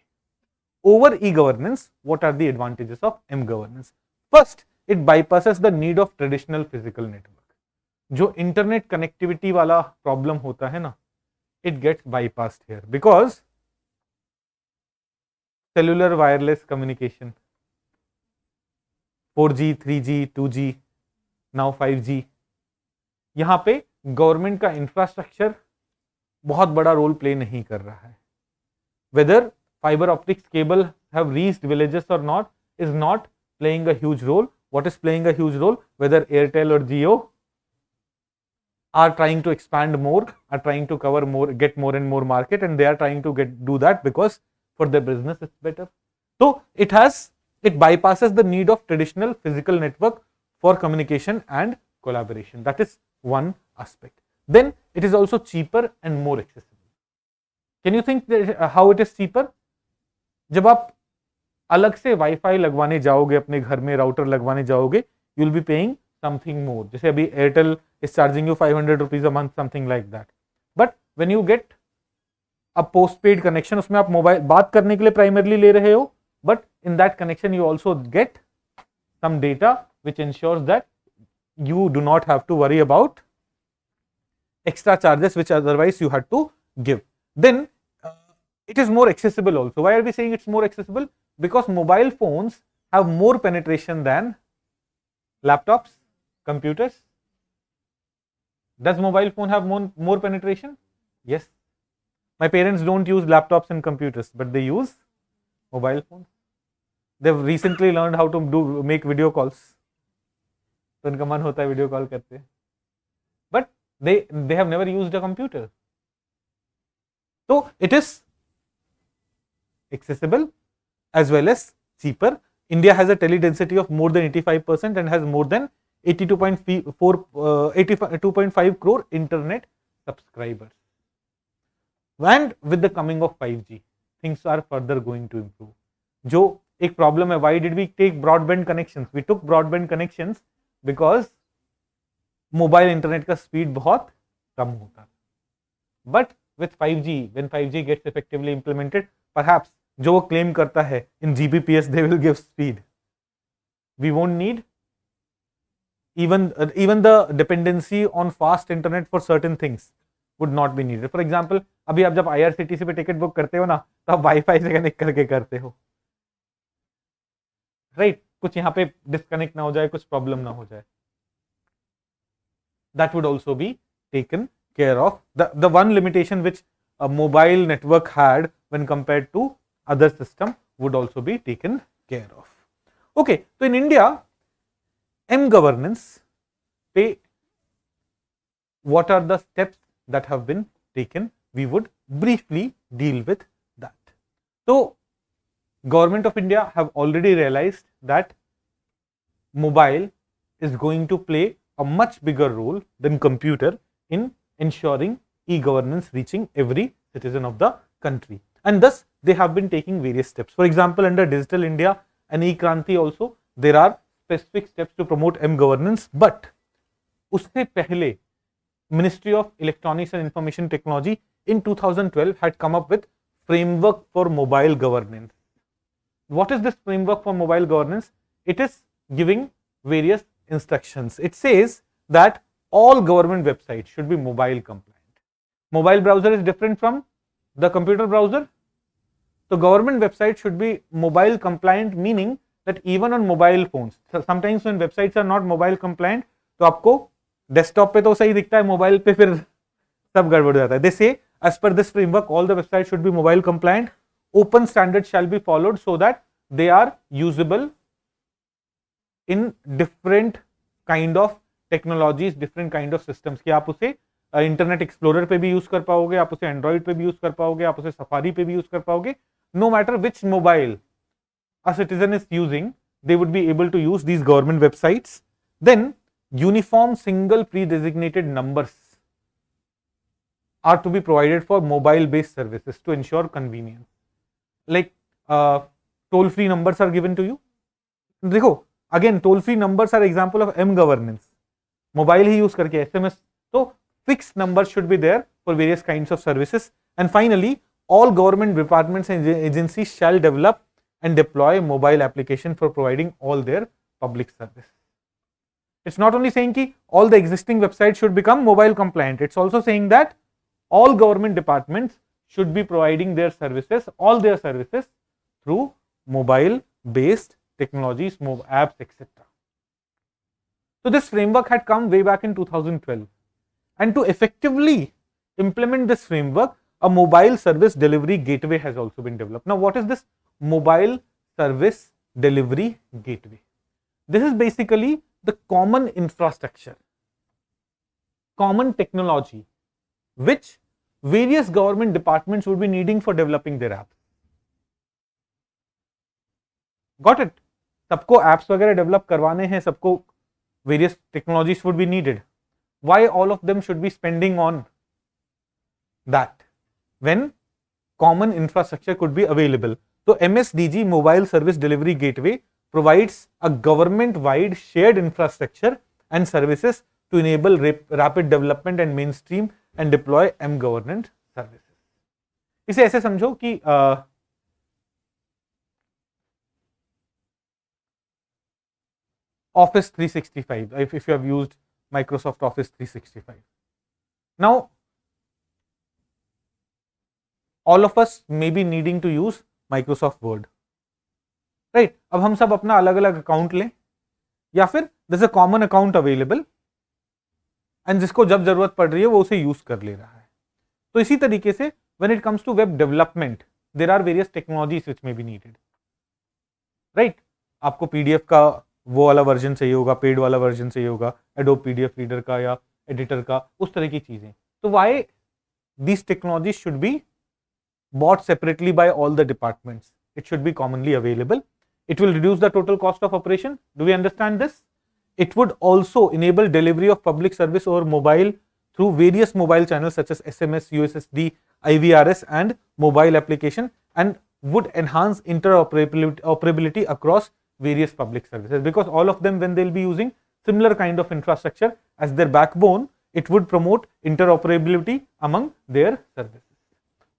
Over e-governance, what are the advantages of m-governance? First, it bypasses the need of traditional physical network. जो internet connectivity वाला problem होता है ना, it gets bypassed here because cellular wireless communication, 4G, 3G, 2G, now 5G, यहाँ पे government का infrastructure बहुत बड़ा रोल प्ले नहीं कर रहा है. Whether fiber optics cable have reached villages or not is not playing a huge role. What is playing a huge role? Whether Airtel or Jio are trying to expand more, are trying to cover more, get more and more market, and they are trying to do that because for their business it's better. So it bypasses the need of traditional physical network for communication and collaboration. That is one aspect. Then it is also cheaper and more accessible. Can you think how it is cheaper? जब आप अलग से wifi लगवाने जाओगे, अपने घर में router लगवाने जाओगे, you will be paying something more. जैसे अभी Airtel is charging you 500 rupees a month, something like that. But when you get a post paid connection, उसमें आप मोबाइल बात करने के लिए प्राइमरली ले रहे हो, but in that connection you also get some data which ensures that you do not have to worry about extra charges which otherwise you had to give. Then it is more accessible also. Why are we saying it's more accessible? Because mobile phones have more penetration than laptops, computers. Does mobile phone have more penetration? Yes. My parents don't use laptops and computers, but they use mobile phones. They've recently learned how to make video calls. तो उनका मन होता है video call करते हैं, but they have never used a computer. So it is accessible as well as cheaper. India has a tele density of more than 85% and has more than 82.5 crore internet subscribers. And with the coming of 5G, things are further going to improve. जो एक problem है, why did we take broadband connections? We took broadband connections because mobile internet का speed बहुत कम होता है. But with 5G, when 5G gets effectively implemented, perhaps जो वो claim करता है इन GBPS they will give speed. We won't need even the dependency on fast internet for certain things would not be needed. For example, अभी आप जब IRCTC पे ticket book करते हो ना, तो आप वाईफाई से कनेक्ट करके करते हो, राइट? कुछ यहाँ पे डिस्कनेक्ट ना हो जाए, कुछ प्रॉब्लम ना हो जाए. That would also be taken care of. The one limitation which a mobile network had when compared to other system would also be taken care of. Okay, so in India, m-governance पे what are the steps that have been taken? We would briefly deal with that. So Government of India have already realized that mobile is going to play a much bigger role than computer in ensuring e-governance reaching every citizen of the country, and thus they have been taking various steps. For example, under Digital India and e-Kranti also there are specific steps to promote m-governance, but उससे पहले Ministry of Electronics and Information Technology in 2012 had come up with framework for mobile governance. What is this framework for mobile governance? It is giving various instructions. It says that all government websites should be mobile compliant. Mobile browser is different from the computer browser. So government website should be mobile compliant, meaning that even on mobile phones, sometimes when websites are not mobile compliant, तो आपको desktop पे तो सही दिखता है, mobile पे फिर सब गड़बड़ जाता है. They say as per this framework all the websites should be mobile compliant. Open standards shall be followed so that they are usable in different kind of technologies, different kind of systems. कि आप उसे internet explorer पे भी use कर पाओगे, आप उसे Android पे भी यूज कर पाओगे, आप उसे सफारी पे भी यूज कर पाओगे, no matter which mobile a citizen is using, they would be able to use these government websites. Then uniform single pre-designated numbers are to be provided for mobile based services to ensure convenience. Like toll free numbers are given to you. देखो again toll free numbers are example of M governance. Mobile he use करके SMS, तो fixed numbers should be there for various kinds of services. And finally, all government departments and agencies shall develop and deploy mobile application for providing all their public service. It's not only saying that all the existing websites should become mobile compliant, it's also saying that all government departments should be providing their services, all their services through mobile based technologies, apps, etc. So this framework had come way back in 2012, and to effectively implement this framework, a mobile service delivery gateway has also been developed. Now, what is this mobile service delivery gateway? This is basically the common infrastructure, common technology, which various government departments would be needing for developing their apps. Got it? सबको apps वगैरह develop करवाने हैं, सबको various technologies would be needed. Why all of them should be spending on that when common infrastructure could be available? So MSDG Mobile Service Delivery Gateway provides a government-wide shared infrastructure and services to enable rapid development and mainstream and deploy M-governance services. इसे ऐसे समझो कि Office 365, if you have used Microsoft Office 365. Now, all of us may be needing to use Microsoft Word, right? अब हम सब अपना अलग अलग अकाउंट लें या फिर there's a common account available and जिसको जब जरूरत पड़ रही है वो उसे यूज कर ले रहा है. तो इसी तरीके से when it comes to web development, there are various technologies which may be needed, right? आपको PDF का वो वाला वर्जन चाहिए होगा, पेड वाला वर्जन चाहिए होगा, एडोब पीडीएफ रीडर का या एडिटर का, उस तरह की चीजें. तो why these technologies should be bought separately by all the departments? It should be commonly available. It will reduce the total cost of operation. Do we understand this? It would also enable delivery of public service over mobile through various mobile channels such as SMS, USSD, IVRS and mobile application, and would enhance interoperability across various public services, because all of them, when they'll be using similar kind of infrastructure as their backbone, it would promote interoperability among their services.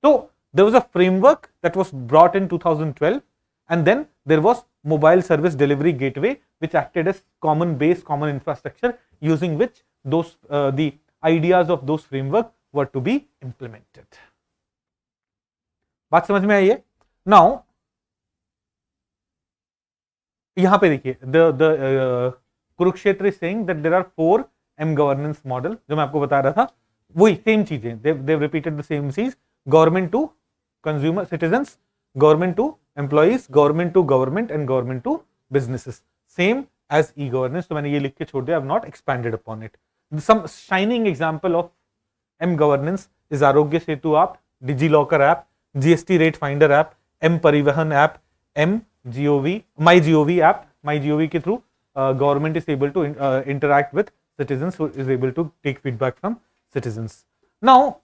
So there was a framework that was brought in 2012, and then there was mobile service delivery gateway, which acted as common base, common infrastructure, using which those the ideas of those framework were to be implemented. बात समझ में आई है? Now यहाँ पे देखिए, the Kurukshetra is saying that there are 4 M governance model, जो मैं आपको बता रहा था, वही सेम चीजें, they've repeated the same things: government to consumer citizens, government to employees, government to government and government to businesses, same as e-governance. तो मैंने ये लिख के छोड़ दिया, I have not expanded upon it. Some shining example of M governance is Aarogya Setu app, DigiLocker app, GST rate finder app, M परिवहन app, MGov, MyGov app. MyGov के through government is able to interact with citizens, who is able to take feedback from citizens. Now,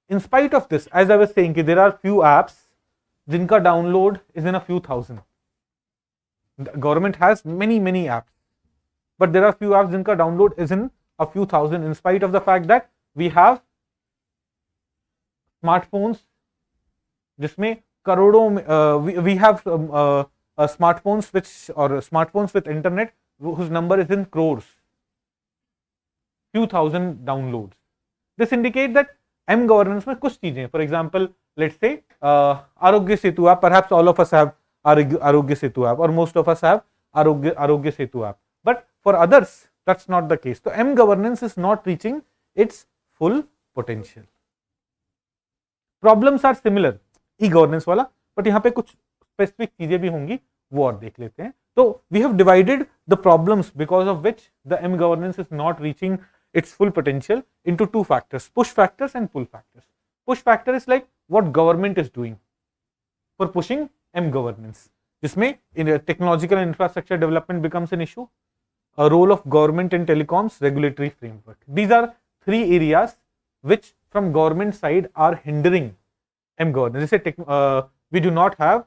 in spite of this, as I was saying, there are few apps जिनका download is in a few thousand. The government has many apps, but there are few apps जिनका download is in a few thousand, in spite of the fact that we have smartphones जिसमें करोड़ों we have smartphones smartphones with internet whose number is in crores, few thousand downloads. This indicates that M governance में कुछ चीजें, for example, let's say Aarogya Setu app, perhaps all of us have Aarogya Setu app, or most of us have Aarogya Setu app, but for others that's not the case. So M governance is not reaching its full potential. Problems are similar e-governance वाला, but यहाँ पे कुछ specific चीजें भी होंगी, वो और देख लेते हैं. So we have divided the problems because of which the M governance is not reaching its full potential into 2 factors: push factors and pull factors. Push factor is like what government is doing for pushing M governance. जिसमें technological infrastructure development becomes an issue, a role of government in telecoms, regulatory framework. These are three areas which from government side are hindering m-governance. जैसे we do not have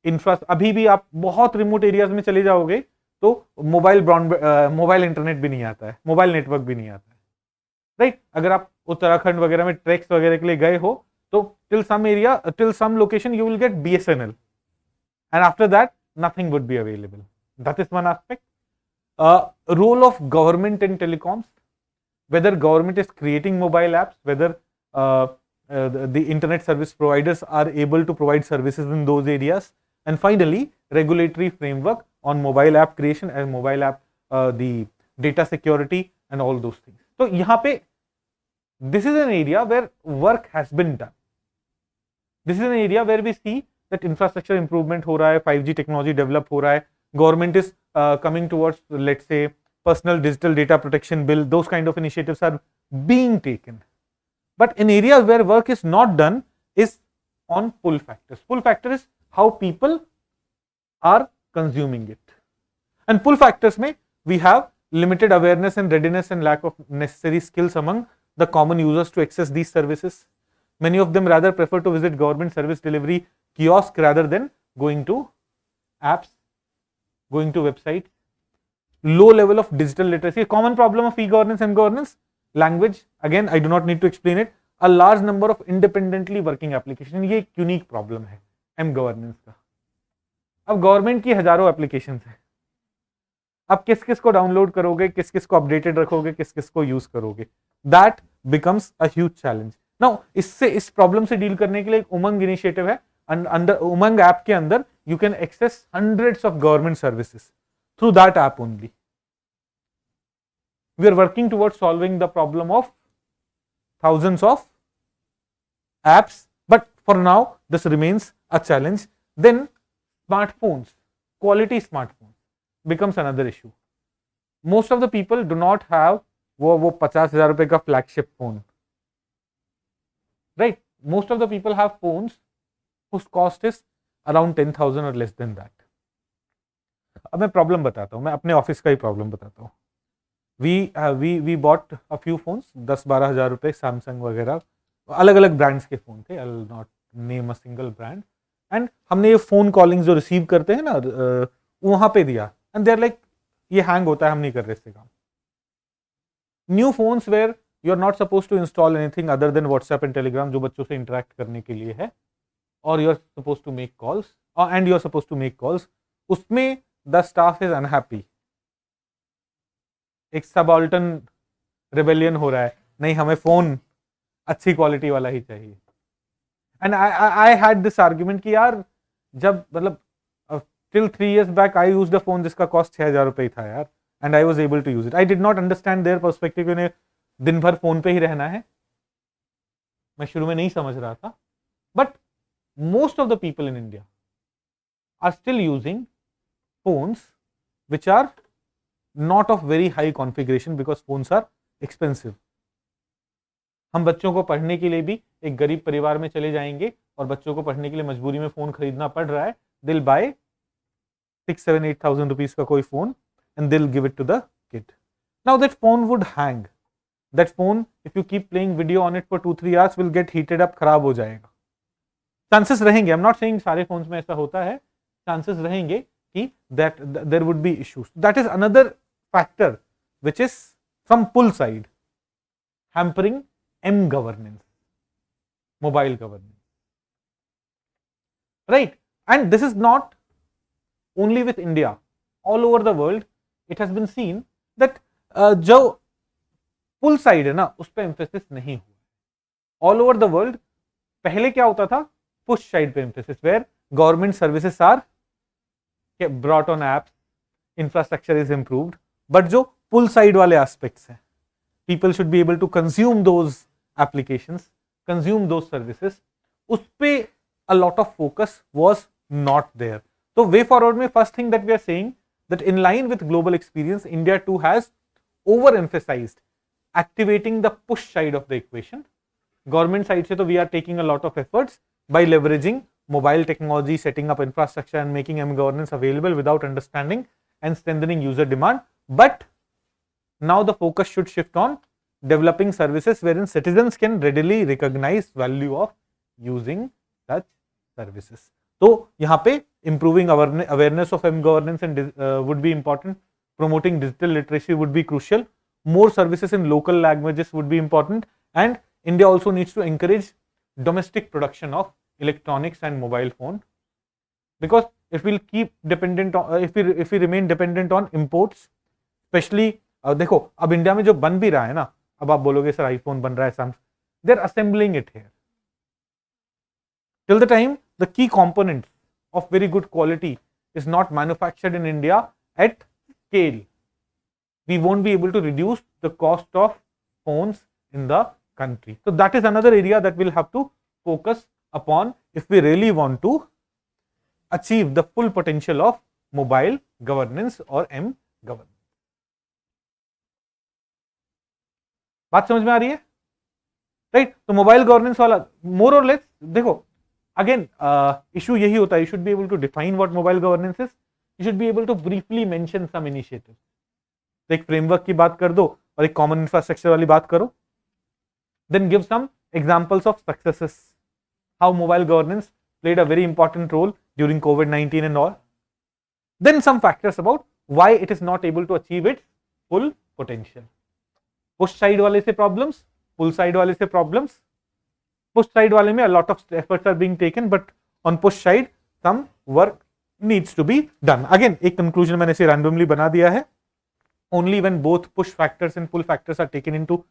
अभी भी आप बहुत remote areas में चले जाओगे तो mobile internet भी नहीं आता है, मोबाइल नेटवर्क भी नहीं आता है, राइट? अगर आप उत्तराखंड वगैरह में ट्रैक्स वगैरह के लिए गए हो तो till some area, till some location you will get BSNL and after that nothing would be available. That is one aspect. Role of government in telecoms, whether government is creating mobile apps, whether the internet service providers are able to provide services in those areas, and finally regulatory framework on mobile app creation and mobile app, the data security and all those things. So यहाँ पे this is an area where work has been done. This is an area where we see that infrastructure improvement हो रहा है, 5G technology develop हो रहा है, government is coming towards, let's say, personal digital data protection bill. Those kind of initiatives are being taken, but in areas where work is not done is on pull factors. Pull factor is how people are consuming it, and pull factors में we have limited awareness and readiness and lack of necessary skills among the common users to access these services. Many of them rather prefer to visit government service delivery kiosk rather than going to apps, going to websites. Low level of digital literacy. A common problem of e-governance and governance. Language, again I do not need to explain it. A large number of independently working application. ये एक unique problem है m-governance का. अब government की हजारों applications हैं, आप किस किस को डाउनलोड करोगे, किस किस को अपडेटेड रखोगे, किस किस को यूज करोगे, that becomes a huge challenge. Now इस प्रॉब्लम से डील करने के लिए एक उमंग इनिशिएटिव है. अंडर उमंग ऐप के अंदर you can access hundreds of government services through that app only. We are working towards solving the problem of thousands of apps, but for now this remains a challenge. Then smartphones, quality smartphones becomes another issue. Most of the people do not have वो 50,000 रुपए का flagship phone, right? Most of the people have phones whose cost is around 10,000 or less than that. अब मैं problem बताता हूँ, मैं अपने office का ही प्रॉब्लम बताता हूँ. We bought a few phones, 10-12 हज़ार रुपए, सैमसंग वगैरह, अलग अलग ब्रांड्स के फोन थे. I will not name a single brand. And हमने ये फोन कॉलिंग जो रिसीव करते हैं ना, वहां पे दिया, एंड देयर लाइक ये हैंग होता है, हम नहीं कर रहे इससे काम. New phones where you are not supposed to install anything other than WhatsApp and Telegram, जो बच्चों से इंटरेक्ट करने के लिए है, और you are supposed to make calls, and you are supposed to make calls. उसमें द स्टाफ इज अनहैप्पी. एक सबऑल्टन रिबेलियन हो रहा है, नहीं हमें फोन अच्छी क्वालिटी वाला ही चाहिए. And I had this argument कि यार, जब मतलब टिल 3 years बैक आई यूज्ड अ फोन जिसका कॉस्ट 6,000 रुपए ही था यार, and I was able to use it. I did not understand their perspective. उन्हें दिन भर फोन पे ही रहना है, मैं शुरू में नहीं समझ रहा था. But most of the people in India are still using phones which are not of very high configuration because phones are expensive. हम बच्चों को पढ़ने के लिए भी एक गरीब परिवार में चले जाएंगे और बच्चों को पढ़ने के लिए मजबूरी में फोन खरीदना पड़ रहा है. They'll buy 6,000-8,000 rupees का कोई phone and they'll give it to the kid. Now that phone would hang. That phone, if you keep playing video on it for 2-3 hours, will get heated up, खराब हो जाएगा. Chances रहेंगे. I'm not saying सारे phones में ऐसा होता है. Chances रहेंगे that there would be issues. That is another factor which is from pull side hampering m-governance, mobile governance, right? And this is not only with India. All over the world it has been seen that जो pull side है ना, उस पर emphasis नहीं हुआ. All over the world पहले क्या होता था, push side पे emphasis, where government services are brought on apps, infrastructure is improved, but जो pull side वाले aspects हैं, people should be able to consume those applications, consume those services, उस पे a lot of focus was not there. So way forward में first thing that we are saying that in line with global experience, India too has overemphasized activating the push side of the equation. Government side से तो we are taking a lot of efforts by leveraging mobile technology, setting up infrastructure and making M-governance available without understanding and strengthening user demand. But now the focus should shift on developing services wherein citizens can readily recognize value of using such services. तो यहाँ पे improving awareness of M-governance and would be important. Promoting digital literacy would be crucial. More services in local languages would be important, and India also needs to encourage domestic production of electronics and mobile phone, because if we'll keep dependent on if we remain dependent on imports, especially देखो अब India में जो बन भी रहा है ना, अब आप बोलोगे सर आईफोन बन रहा है, Samsung, they are assembling it here. Till the time the key component of very good quality is not manufactured in India at scale, we won't be able to reduce the cost of phones in the country. So that is another area that we'll have to focus upon if we really want to achieve the full potential of mobile governance or M governance. बात समझ में आ रही है, right? तो mobile governance वाला मोर और less, देखो again issue यही होता है, you should be able to define what mobile governance is, you should be able to briefly mention some initiatives. तो एक फ्रेमवर्क की बात कर दो और एक कॉमन इंफ्रास्ट्रक्चर वाली बात करो, then give some examples of successes, how mobile governance played a very important role during COVID-19 and all. Then some factors about why it is not able to achieve its full potential. Push side वाले से problems, pull side वाले से problems. Push side वाले में a lot of efforts are being taken, but on push side some work needs to be done. Again एक conclusion मैंने इसे randomly बना दिया है. Only when both push factors and pull factors are taken into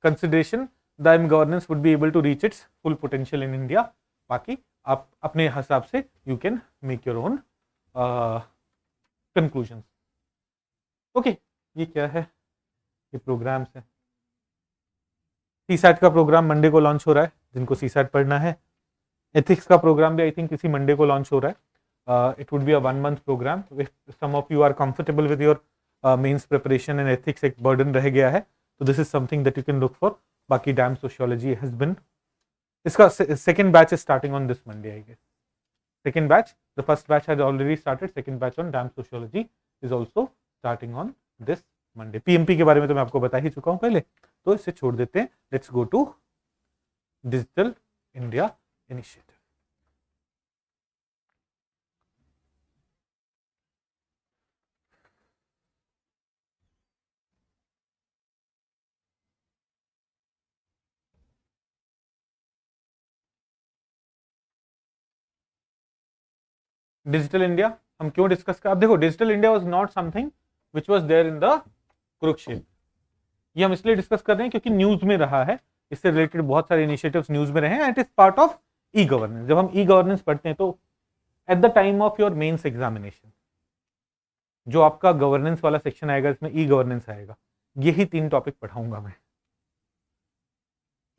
consideration, the M-governance would be able to reach its full potential in India. बाकी आप अपने हिसाब से you can make your own conclusion. Okay, ये क्या है? ये programmes है. सीसैट का प्रोग्राम मंडे को लॉन्च हो रहा है, जिनको सीसैट पढ़ना है. एथिक्स का प्रोग्राम भी आई थिंक इसी मंडे को लॉन्च हो रहा है. It would be a 1 month programme. If some of you are comfortable with your mains preparation and ethics एक बर्डन रह गया है, तो this is something that you can look for. बाकी डैम सोशियोलॉजी हैज बिन, इसका second batch is starting on this Monday, I guess. Second batch, the first batch has already started. Second batch on damn sociology is also starting on this Monday. PMP के बारे में तो मैं आपको बता ही चुका हूं पहले, तो इसे छोड़ देते हैं. Let's go to Digital India Initiative. Digital India हम क्यों डिस्कस कर, अब देखो Digital India was not something which was there in the Kurukshetra. ये हम इसलिए डिस्कस कर रहे हैं क्योंकि न्यूज में रहा है, इससे रिलेटेड बहुत सारे इनिशिएटिव्स न्यूज में रहे हैं. It is part of E governance. जब हम ई गवर्नेंस पढ़ते हैं तो at the time of your mains examination जो आपका गवर्नेंस वाला सेक्शन आएगा, इसमें ई गवर्नेंस आएगा. यही 3 टॉपिक पढ़ाऊंगा मैं.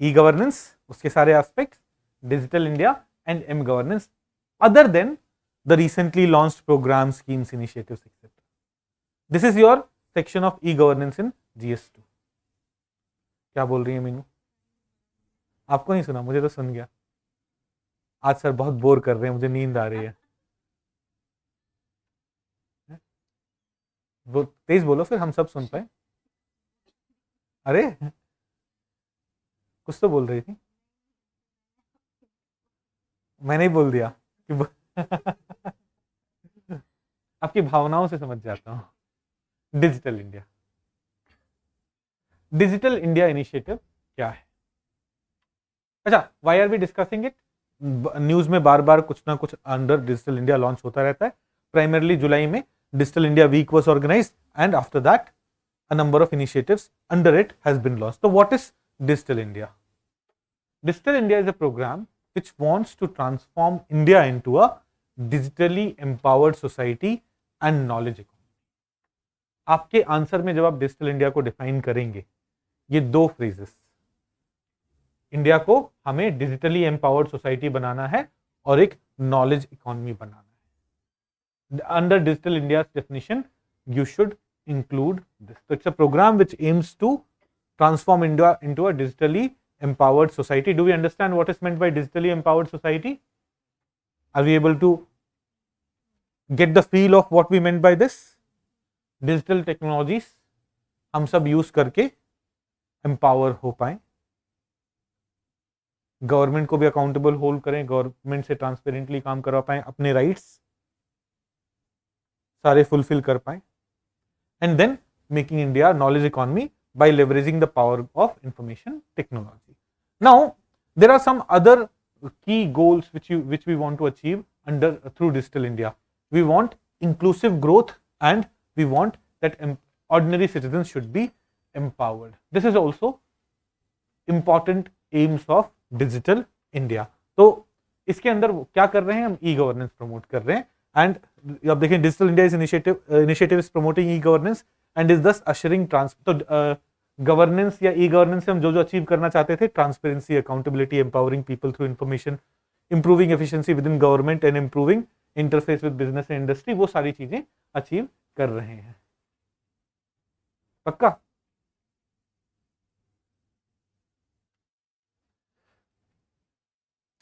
ई गवर्नेंस, उसके सारे aspects, digital India and m governance, other than the recently launched programs, schemes, initiatives, etc. This is your section of e-governance in GS2. क्या बोल रही है मीनू? आपको नहीं सुना? मुझे तो सुन गया. आज सर बहुत बोर कर रहे हैं, मुझे नींद आ रही है. वो तेज बोलो फिर हम सब सुन पाए. अरे कुछ तो बोल रही थी, मैंने ही बोल दिया कि आपकी भावनाओं से समझ जाता हूं. Digital India, digital India initiative क्या है? अच्छा, why are we discussing it? News में बार बार कुछ ना कुछ अंडर डिजिटल इंडिया लॉन्च होता रहता है. प्राइमरली जुलाई में digital India week was organised and after that a number of initiatives under it has been launched. तो what is digital India? Digital India is a programme which wants to transform India into a digitally empowered society and knowledge economy. आपके answer में जब आप digital India को define करेंगे, ये 2 phrases, India को हमें डिजिटली एम्पावर्ड सोसाइटी बनाना है और एक नॉलेज इकोनॉमी बनाना है. Under digital India definition you should include this. तो it's a programme which aims to transform India into a digitally empowered society. Do we understand what is meant by digitally empowered society? Are we able to get the feel of what we meant by this? Digital technologies हम सब use करके empower हो पाए, government को भी accountable hold करें, government से transparently काम करवा पाए, अपने राइट्स सारे फुलफिल कर पाए, and then making India knowledge economy by leveraging the power of information technology. Now there are some other key goals which we want to achieve through Digital India. We want inclusive growth and we want that ordinary citizens should be empowered. This is also important aims of Digital India. तो इसके अंदर क्या कर रहे हैं हम? E governance promote कर रहे हैं, एंड अब देखें digital India is initiative is promoting e governance and is दस अशरिंग तो गवर्नेंस या ई गवर्नेंस से हम जो अचीव करना चाहते थे, transparency, accountability, empowering people through information, improving efficiency with in government and improving interface with business and industry, वो सारी चीजें अचीव कर रहे हैं। पक्का?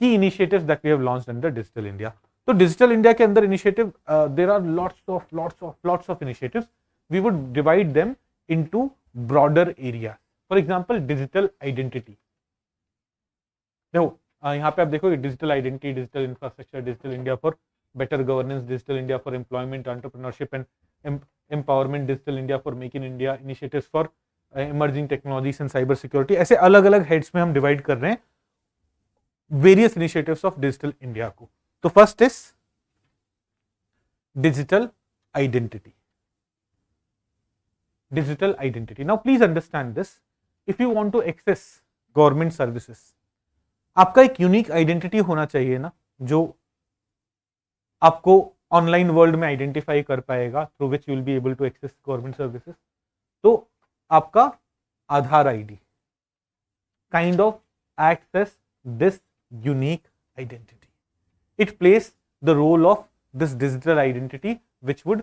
Key initiatives that we have launched under digital India. तो डिजिटल इंडिया के अंदर initiative there are lots of initiatives. We would divide them into broader area. For example digital identity. देखो यहाँ पे आप देखो digital identity, digital infrastructure, digital India for better governance, digital India for employment, entrepreneurship and empowerment, digital India for make in India, initiatives for emerging technologies and cyber security. ऐसे अलग अलग heads में हम डिवाइड कर रहे हैं various initiatives of digital India को। तो first is digital identity. Digital identity. Now please understand this. If you want to access government services, आपका एक यूनिक आइडेंटिटी होना चाहिए ना, जो आपको ऑनलाइन वर्ल्ड में आइडेंटिफाई कर पाएगा, through which you will be able to access government services. तो आपका Aadhaar ID kind of acts as this unique identity. It plays the role of this digital identity which would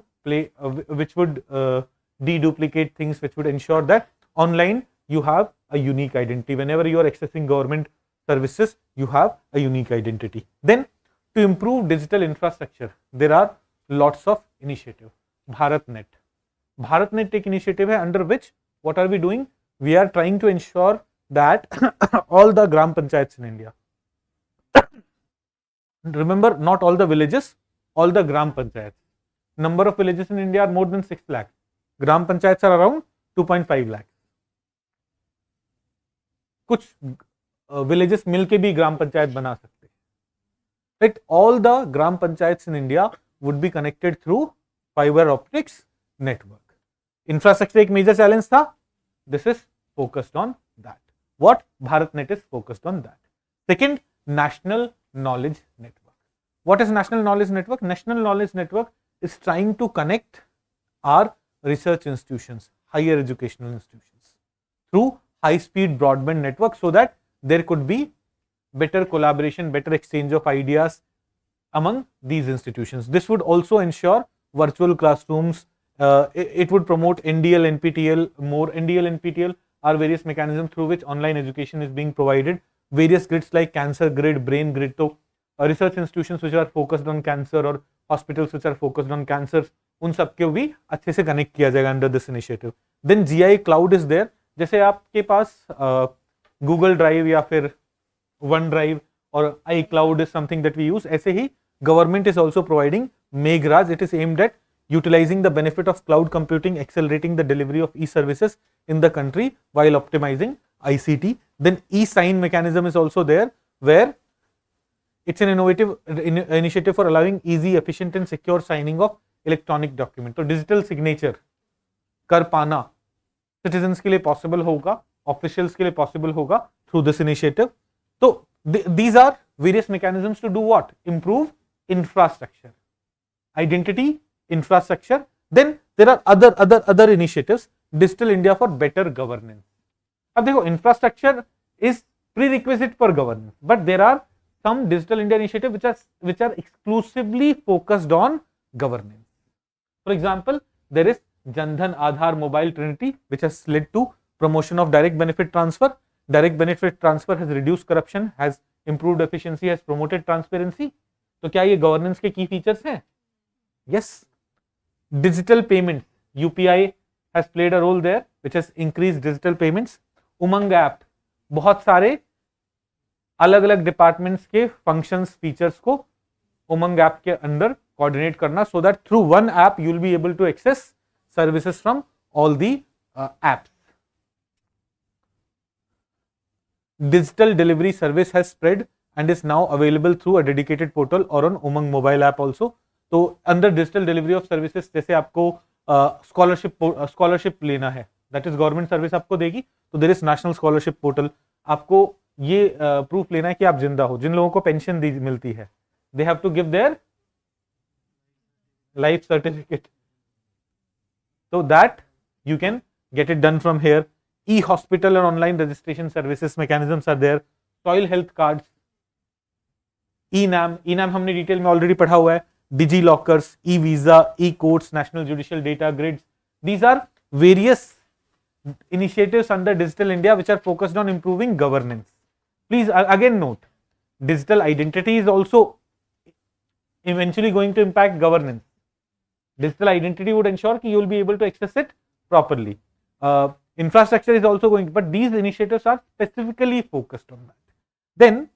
deduplicate things, which would ensure that online you have a unique identity. Whenever you are accessing government services, you have a unique identity. Then to improve digital infrastructure, there are lots of initiatives. BharatNet एक initiative है under which what are we doing? We are trying to ensure that all the gram panchayats in India, remember not all the villages, all the gram panchayats. Number of villages in India are more than 6 lakh. Gram panchayat are around 2.5 lakh. कुछ villages मिलके भी ग्राम पंचायत बना सकते हैं, right? All the gram panchayat in India would be connected through fibre optics network. Infrastructure एक major challenge था. This is focused on that. What? BharatNet is focused on that. Second, national knowledge network. What is national knowledge network? National knowledge network is trying to connect our research institutions, higher educational institutions through high speed broadband network, so that there could be better collaboration, better exchange of ideas among these institutions. This would also ensure virtual classrooms. It would promote NDL, NPTL more. NDL, NPTL are various mechanisms through which online education is being provided. Various grids like cancer grid, brain grid. So research institutions which are focused on cancer or hospitals which are focused on cancer, उन सबके भी अच्छे से connect किया जाएगा under this initiative. Then GI cloud is there. जैसे आपके पास Google drive या फिर वन ड्राइव और iCloud is something that we use, ऐसे ही government is also providing Meghraj. It is aimed at utilizing the benefit of cloud computing, accelerating the delivery of e-services in the country while optimizing ICT. Then e-sign mechanism is also there, where it's an innovative initiative for allowing easy, efficient and secure signing of electronic document. तो digital signature कर पाना citizens के लिए possible होगा, officials के लिए possible होगा through this initiative. तो these are various mechanisms to do what? Improve infrastructure, identity, infrastructure. Then there are other initiatives. Digital India for better governance. अब देखो, infrastructure is prerequisite for governance, but there are some digital India initiative which are exclusively focused on governance. For example, there is Jan Dhan Aadhaar Mobile Trinity, which has led to promotion of direct benefit transfer. Direct benefit transfer has reduced corruption, has improved efficiency, has promoted transparency. तो क्या ये governance के की features हैं? Yes. Digital payment, UPI has played a role there which has increased digital payments. Umang app, बहुत सारे अलग अलग डिपार्टमेंट्स के फंक्शंस फीचर्स को उमंग ऐप के अंदर कोऑर्डिनेट करना, so that through one app you will be able to access services from all the apps. Digital delivery service has spread and is now available through a dedicated portal or on Umang mobile app also. तो अंदर digital delivery of services, जैसे आपको scholarship लेना है, that is government service आपको देगी, तो there is national scholarship portal. आपको ये प्रूफ लेना है कि आप जिंदा हो. जिन लोगों को पेंशन मिलती है, they have to give their life certificate, so that you can get it done from here. E-hospital and online registration services mechanisms are there. Soil health cards, E-NAM हमने डिटेल में ऑलरेडी पढ़ा हुआ है. डिजी lockers, E-Visa, E-Courts, National Judicial Data Grids. These are various initiatives under Digital India which are focused on improving governance. Please again note, digital identity is also eventually going to impact governance. Digital identity would ensure that you will be able to access it properly. Infrastructure is also going, but these initiatives are specifically focused on that. Then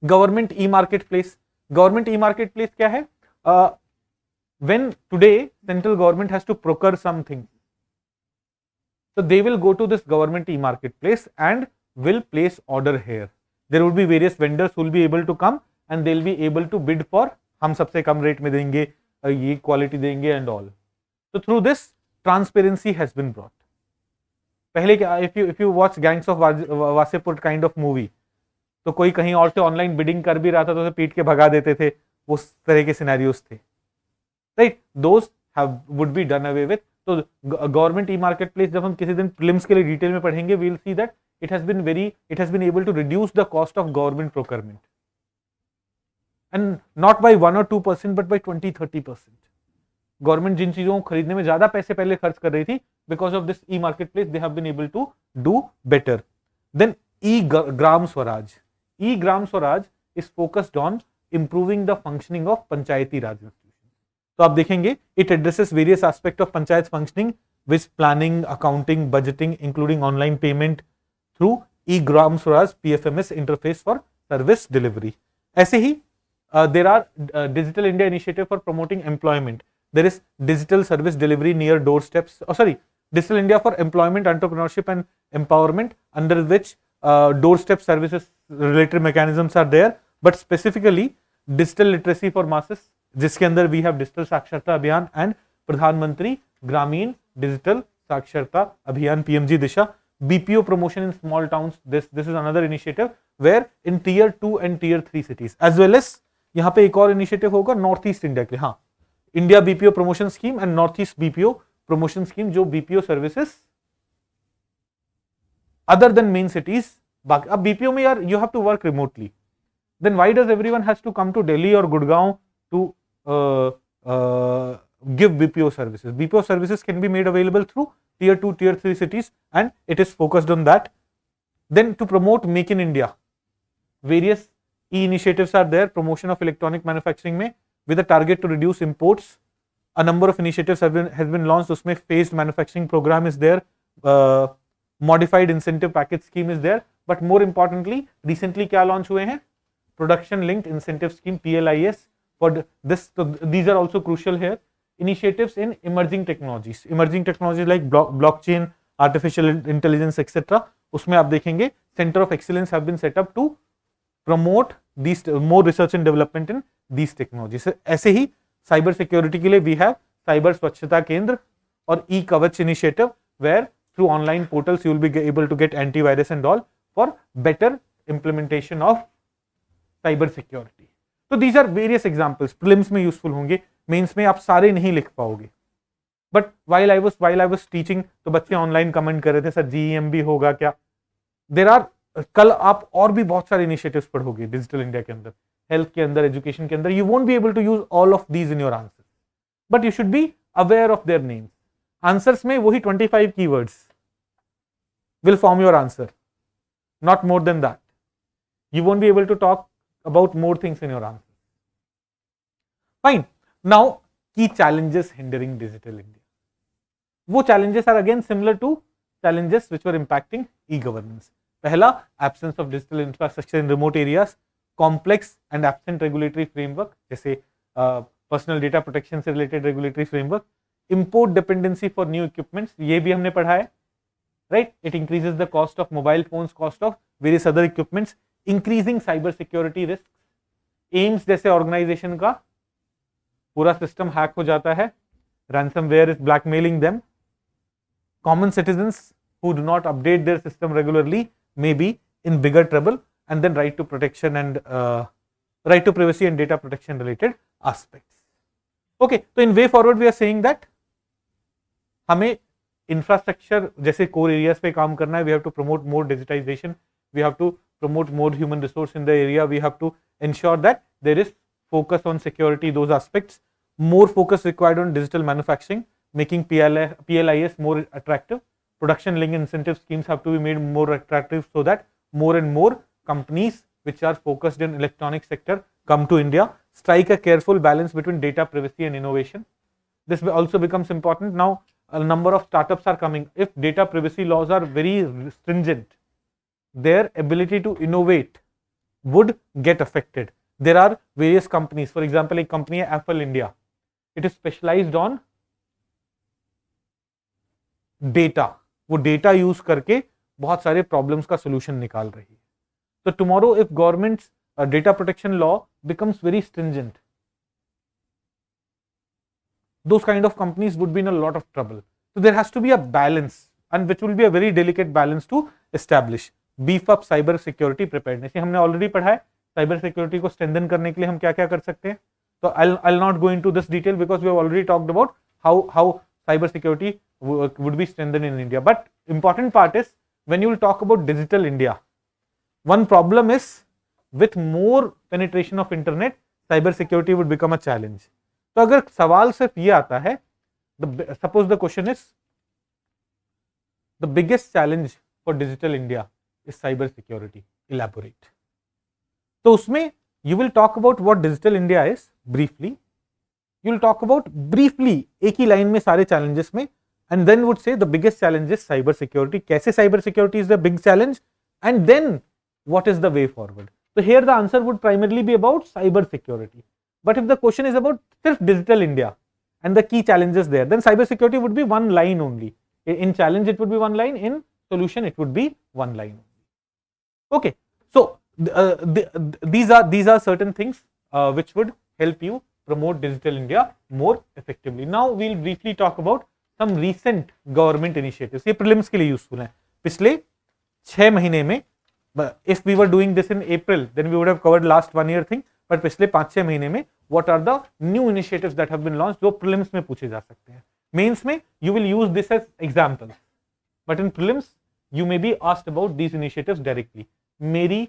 government e-marketplace. Government e-marketplace क्या है? When today central government has to procure something, so they will go to this government e-marketplace and will place order here. There will be various vendors who will be able to come and they will be able to bid for, हम सबसे कम rate में देंगे, ये quality देंगे and all. तो through this transparency has been brought. पहले क्या, if you watch Gangs of Wasseypur kind of movie, तो कोई कहीं और से ऑनलाइन बिडिंग कर भी रहा था तो उसे पीट के भगा देते थे. उस तरह के सिनेरियोस थे, right. Those would be done away with. तो गवर्नमेंट ई मार्केट प्लेस जब हम किसी दिन प्रीलिम्स के लिए डिटेल में पढ़ेंगे, we will see that it has been able to reduce the cost of government procurement, and not by 1 or 2%, but by 20-30%. Government जिन चीजों को खरीदने में ज्यादा पैसे पहले खर्च कर रही थी, because of this e market place they have been able to do better. Then e Gram Swaraj. E Gram Swaraj is focused on improving the functioning of Panchayati Raj institution. तो आप देखेंगे it addresses various aspect of panchayat functioning with planning, accounting, budgeting, including online payment through e Gram Swaraj PFMS interface for service delivery. ऐसे ही there are Digital India initiative for promoting employment. There is digital service delivery near doorsteps. Digital India for employment, entrepreneurship and empowerment, under which doorstep services related mechanisms are there. But specifically digital literacy for masses, जिसके अंदर we have digital साक्षरता अभियान and प्रधानमंत्री ग्रामीण digital साक्षरता अभियान PMG Disha. BPO promotion in small towns. This is another initiative where in tier 2 and tier 3 cities, as well as यहाँ पे एक और इनिशिएटिव होगा नॉर्थ ईस्ट इंडिया के लिए. हाँ, India BPO promotion scheme and north east BPO promotion scheme, जो BPO services other than main cities. अब बीपीओ में यार you have to work remotely, then why does everyone has to come to Delhi और Gurgaon to give BPO services? BPO services can be made available through tier 2, tier 3 cities, and it is focused on that. Then to promote make in India, various e-initiatives are there. Promotion of electronic manufacturing में with a target to reduce imports. A number of initiatives has been launched. उसमें phased manufacturing program is there. Modified incentive package scheme is there. But more importantly, recently क्या launch हुए हैं? Production linked incentive scheme PLIS for this. So these are also crucial here. Initiatives in emerging technologies like blockchain, artificial intelligence, etc. उसमें आप देखेंगे Center of Excellence have been set up to promote these more research and development in these technologies. ऐसे ही cyber security के लिए we have cyber स्वच्छता केंद्र और e-कवच initiative where through online portals you will be able to get antivirus and all for better implementation of cyber security. So these are various examples. Prelims में useful होंगे, mains में आप सारे नहीं लिख पाओगे. But while I was teaching, तो बच्चे ऑनलाइन कमेंट कर रहे थे, सर GEM भी होगा क्या? देयर आर, कल आप और भी बहुत सारे इनिशिएटिव्स पढ़ोगे डिजिटल इंडिया के अंदर, हेल्थ के अंदर, एजुकेशन के अंदर. You won't be able to use all of these in your answer, but you should be aware of their names. Answers में वही 25 keywords will form your answer, not more than that. You won't be able to talk about more things in your answer. Fine. Now की challenges hindering digital India. वो challenges are again similar to challenges which were impacting e-governance. पहला, absence of digital infrastructure in remote areas, complex and absent regulatory framework, जैसे personal data protection से related regulatory framework, import dependency for new equipments, ये भी हमने पढ़ा है, right? It increases the cost of mobile phones, cost of various other equipments, increasing cyber security risks. AIIMS जैसे organization का पूरा system hack हो जाता है, ransomware is blackmailing them. Common citizens who do not update their system regularly may be in bigger trouble, and then right to protection and right to privacy and data protection related aspects. Okay, so in way forward we are saying that हमें infrastructure जैसे core areas पे काम करना है. We have to promote more digitization. We have to promote more human resource in the area. We have to ensure that there is focus on security, those aspects. More focus required on digital manufacturing, making PLIS more attractive. Production linked incentive schemes have to be made more attractive so that more and more companies which are focused in electronic sector come to India. Strike a careful balance between data privacy and innovation. This also becomes important. Now a number of startups are coming. If data privacy laws are very stringent, their ability to innovate would get affected. There are various companies, for example, a company Apple India, it is specialized on data. वो data use करके बहुत सारे problems का solution निकाल रही है. तो tomorrow if government data protection law becomes very stringent, those kind of companies would be in a lot of trouble. So there has to be a balance, and which will be a very delicate balance to establish. Beef up cyber security preparedness. ये हमने already पढ़ा है. Cyber security को strengthen करने के लिए हम क्या क्या कर सकते हैं. तो I'll not go into this detail because we have already talked about how cyber security would be strengthened in India. But important part is when you will talk about digital India, one problem is with more penetration of internet, cyber security would become a challenge. तो अगर सवाल सिर्फ ये आता है, suppose the question is the biggest challenge for digital India is cyber security, elaborate. तो उसमें you will talk about what digital India is briefly. You will talk about briefly एक ही लाइन में सारे challenges में, and then would say the biggest challenge is cyber security. कैसे cyber security is the big challenge, and then what is the way forward. So here the answer would primarily be about cyber security. But if the question is about just digital India and the key challenges there, then cyber security would be one line only. In challenge it would be one line, in solution it would be one line. Okay, so these are certain things which would help you promote digital India more effectively. Now we'll briefly talk about some recent government initiatives. ये prelims के लिए useful है. पिछले 6 महीने में, if we were doing this in April, then we would have covered last 1 year thing. पर पिछले 5-6 महीने में what are the new initiatives that have been launched जो prelims में पूछे जा सकते हैं. Mains में you will use this as examples, but in prelims you may be asked about these initiatives directly. मेरी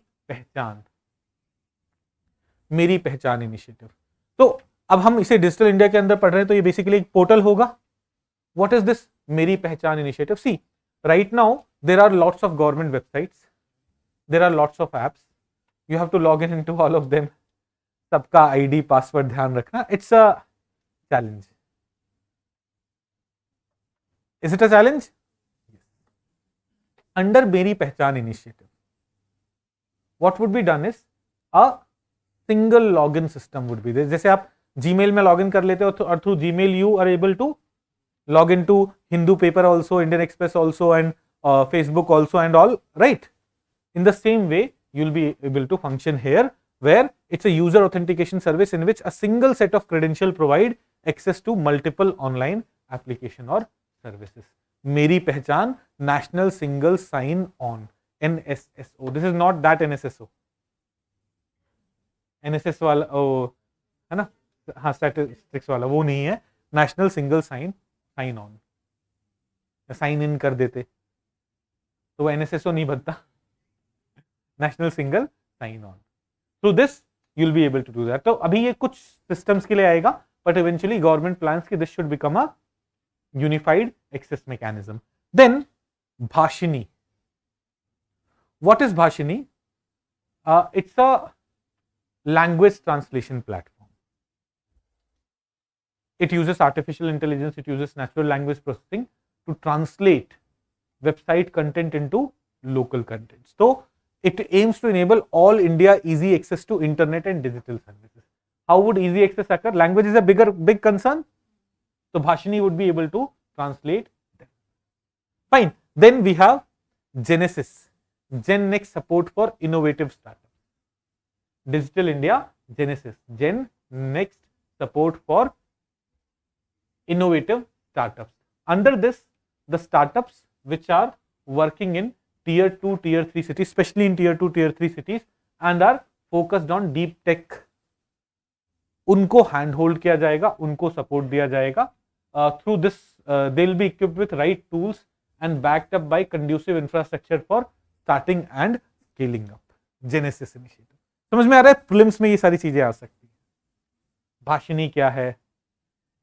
पहचान इनिशिएटिव. तो अब हम इसे डिजिटल इंडिया के अंदर पढ़ रहे हैं, तो ये बेसिकली एक पोर्टल होगा. What is this मेरी पहचान initiative? See, right now there are lots of government websites, there are lots of apps, you have to log in into all of them. सबका ID पासवर्ड ध्यान रखना. It's a challenge. Is it a challenge? Under मेरी पहचान initiative, what would be done is a single login system would be there. जैसे आप Gmail में login कर लेते हो, और through Gmail you are able to log into Hindu paper also, Indian Express also, and Facebook also, and all, right? In the same way, you'll be able to function here, where it's a user authentication service in which a single set of credential provide access to multiple online application or services. मेरी पहचान National Single Sign On, NSSO. This is not that NSSO. NSS वाला है ना, हाँ statistics वाला, वो नहीं है. National Single Sign On. Sign in कर देते तो वो NSSO नहीं बनता. National Single Sign On. Through this you'll be able to do that. तो अभी ये कुछ systems के लिए आएगा, but eventually government plans कि this should become a unified access mechanism. Then Bhashini. What is Bhashini? It's a language translation platform. It uses artificial intelligence, it uses natural language processing to translate website content into local content. So it aims to enable all India easy access to internet and digital services. How would easy access occur? Language is a big concern. So Bhashini would be able to translate them. Fine. Then we have Genesis, Gen Next support for innovative startups. Digital India, Genesis, Gen Next support for innovative startups. Under this, the startups which are working in tier 2, tier 3 cities, especially in tier 2, tier 3 cities, and are focused on deep tech, उनको hand hold किया जाएगा, उनको support दिया जाएगा. Through this, they will be equipped with right tools and backed up by conducive infrastructure for starting and scaling up. Genesis initiative. समझ में आ रहा है? प्रीलिम्स में ये सारी चीजें आ सकती है. भाषिनी क्या है,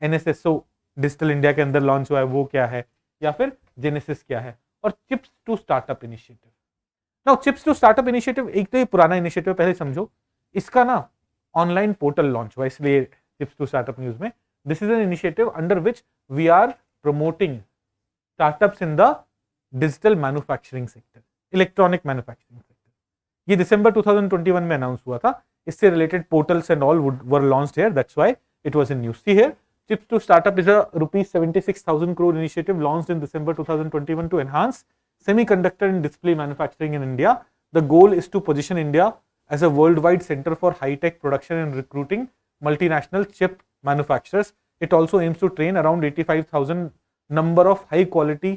NSSO डिजिटल इंडिया के अंदर लॉन्च हुआ है वो क्या है, या फिर जेनेसिस क्या है, और chips to startup initiative. Now chips to startup initiative एक तो ये पुराना इनिशिएटिव, पहले समझो. इसका ना ऑनलाइन पोर्टल लॉन्च हुआ, इसलिए चिप्स टू स्टार्टअप न्यूज में. This is an initiative under which we are promoting startups in the digital manufacturing sector, electronic manufacturing sector. ये दिसंबर 2021 में अनाउंस हुआ था. इससे related portals and all were launched here, that's why it was in news. See here, Chips to Startup is a rupees 76,000 crore initiative launched in December 2021 to enhance semiconductor and display manufacturing in India. The goal is to position India as a worldwide center for high-tech production and recruiting multinational chip manufacturers. It also aims to train around 85,000 number of high-quality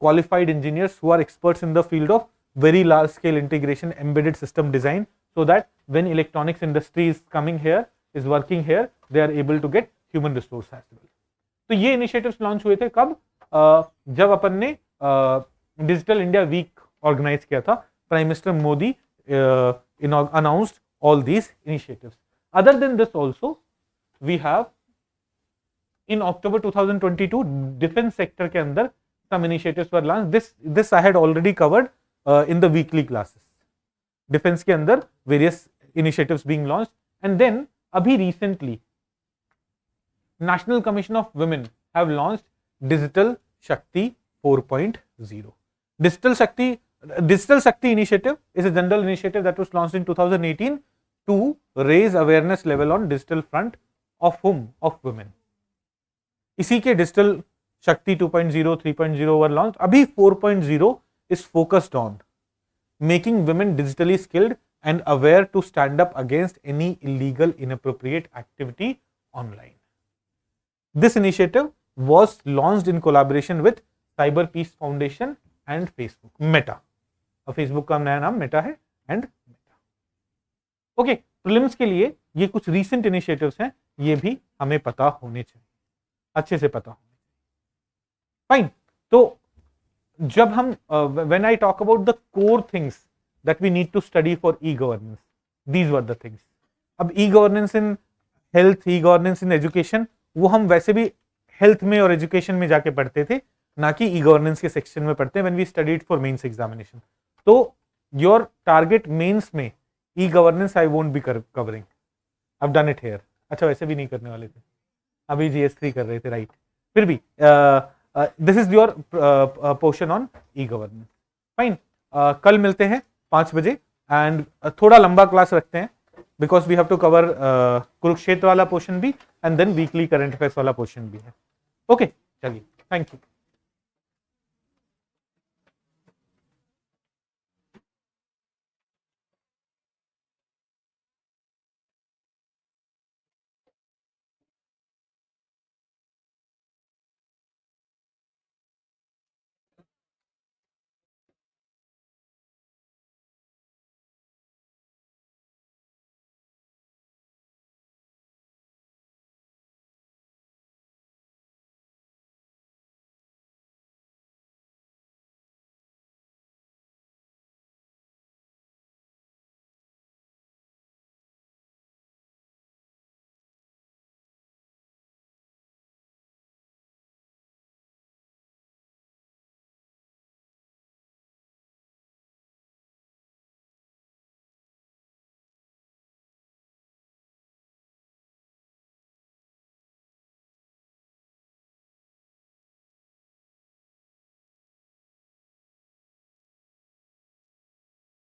qualified engineers who are experts in the field of very large-scale integration, embedded system design, so that when electronics industry is coming here, is working here, they are able to get human resource as well. तो ये initiatives launch हुए थे कब? जब अपन ने digital India week organise किया था. Prime minister Modi announced all these initiatives. Other than this also we have in October 2022 defence sector के अंदर some initiatives were launched. This I had already covered in the weekly classes. Defence के अंदर various initiatives being launched. And then अभी recently National Commission of Women have launched Digital Shakti 4.0. Digital Shakti initiative is a general initiative that was launched in 2018 to raise awareness level on digital front of whom? Of women. इसी के Digital Shakti 2.0, 3.0 were launched. अभी 4.0 is focused on making women digitally skilled and aware to stand up against any illegal, inappropriate activity online. This initiative was launched in collaboration with Cyber Peace Foundation and Facebook, Meta. और Facebook का नया नाम Meta है and Meta. Okay, prelims के लिए ये कुछ recent initiatives हैं, ये भी हमें पता होने चाहिए, अच्छे से पता होने चाहिए. फाइन. तो जब हम when I talk about the core things that we need to study for e-governance, these were the things. अब e-governance in health, e-governance in education, वो हम वैसे भी हेल्थ में और एजुकेशन में जाके पढ़ते थे, ना कि ई गवर्नेंस के सेक्शन में पढ़ते हैं when we studied for mains examination. तो योर टारगेट मेंस में ई governance I won't be covering. I have done it here. अच्छा, वैसे भी नहीं करने वाले थे, अभी GS3 कर रहे थे, राइट. फिर भी this is your portion on e governance. Fine. कल मिलते हैं 5 बजे एंड थोड़ा लंबा क्लास रखते हैं because we have to cover Kurukshetra वाला पोर्शन भी and then weekly current affairs वाला पोर्शन भी है. ओके, चलिए, थैंक यू.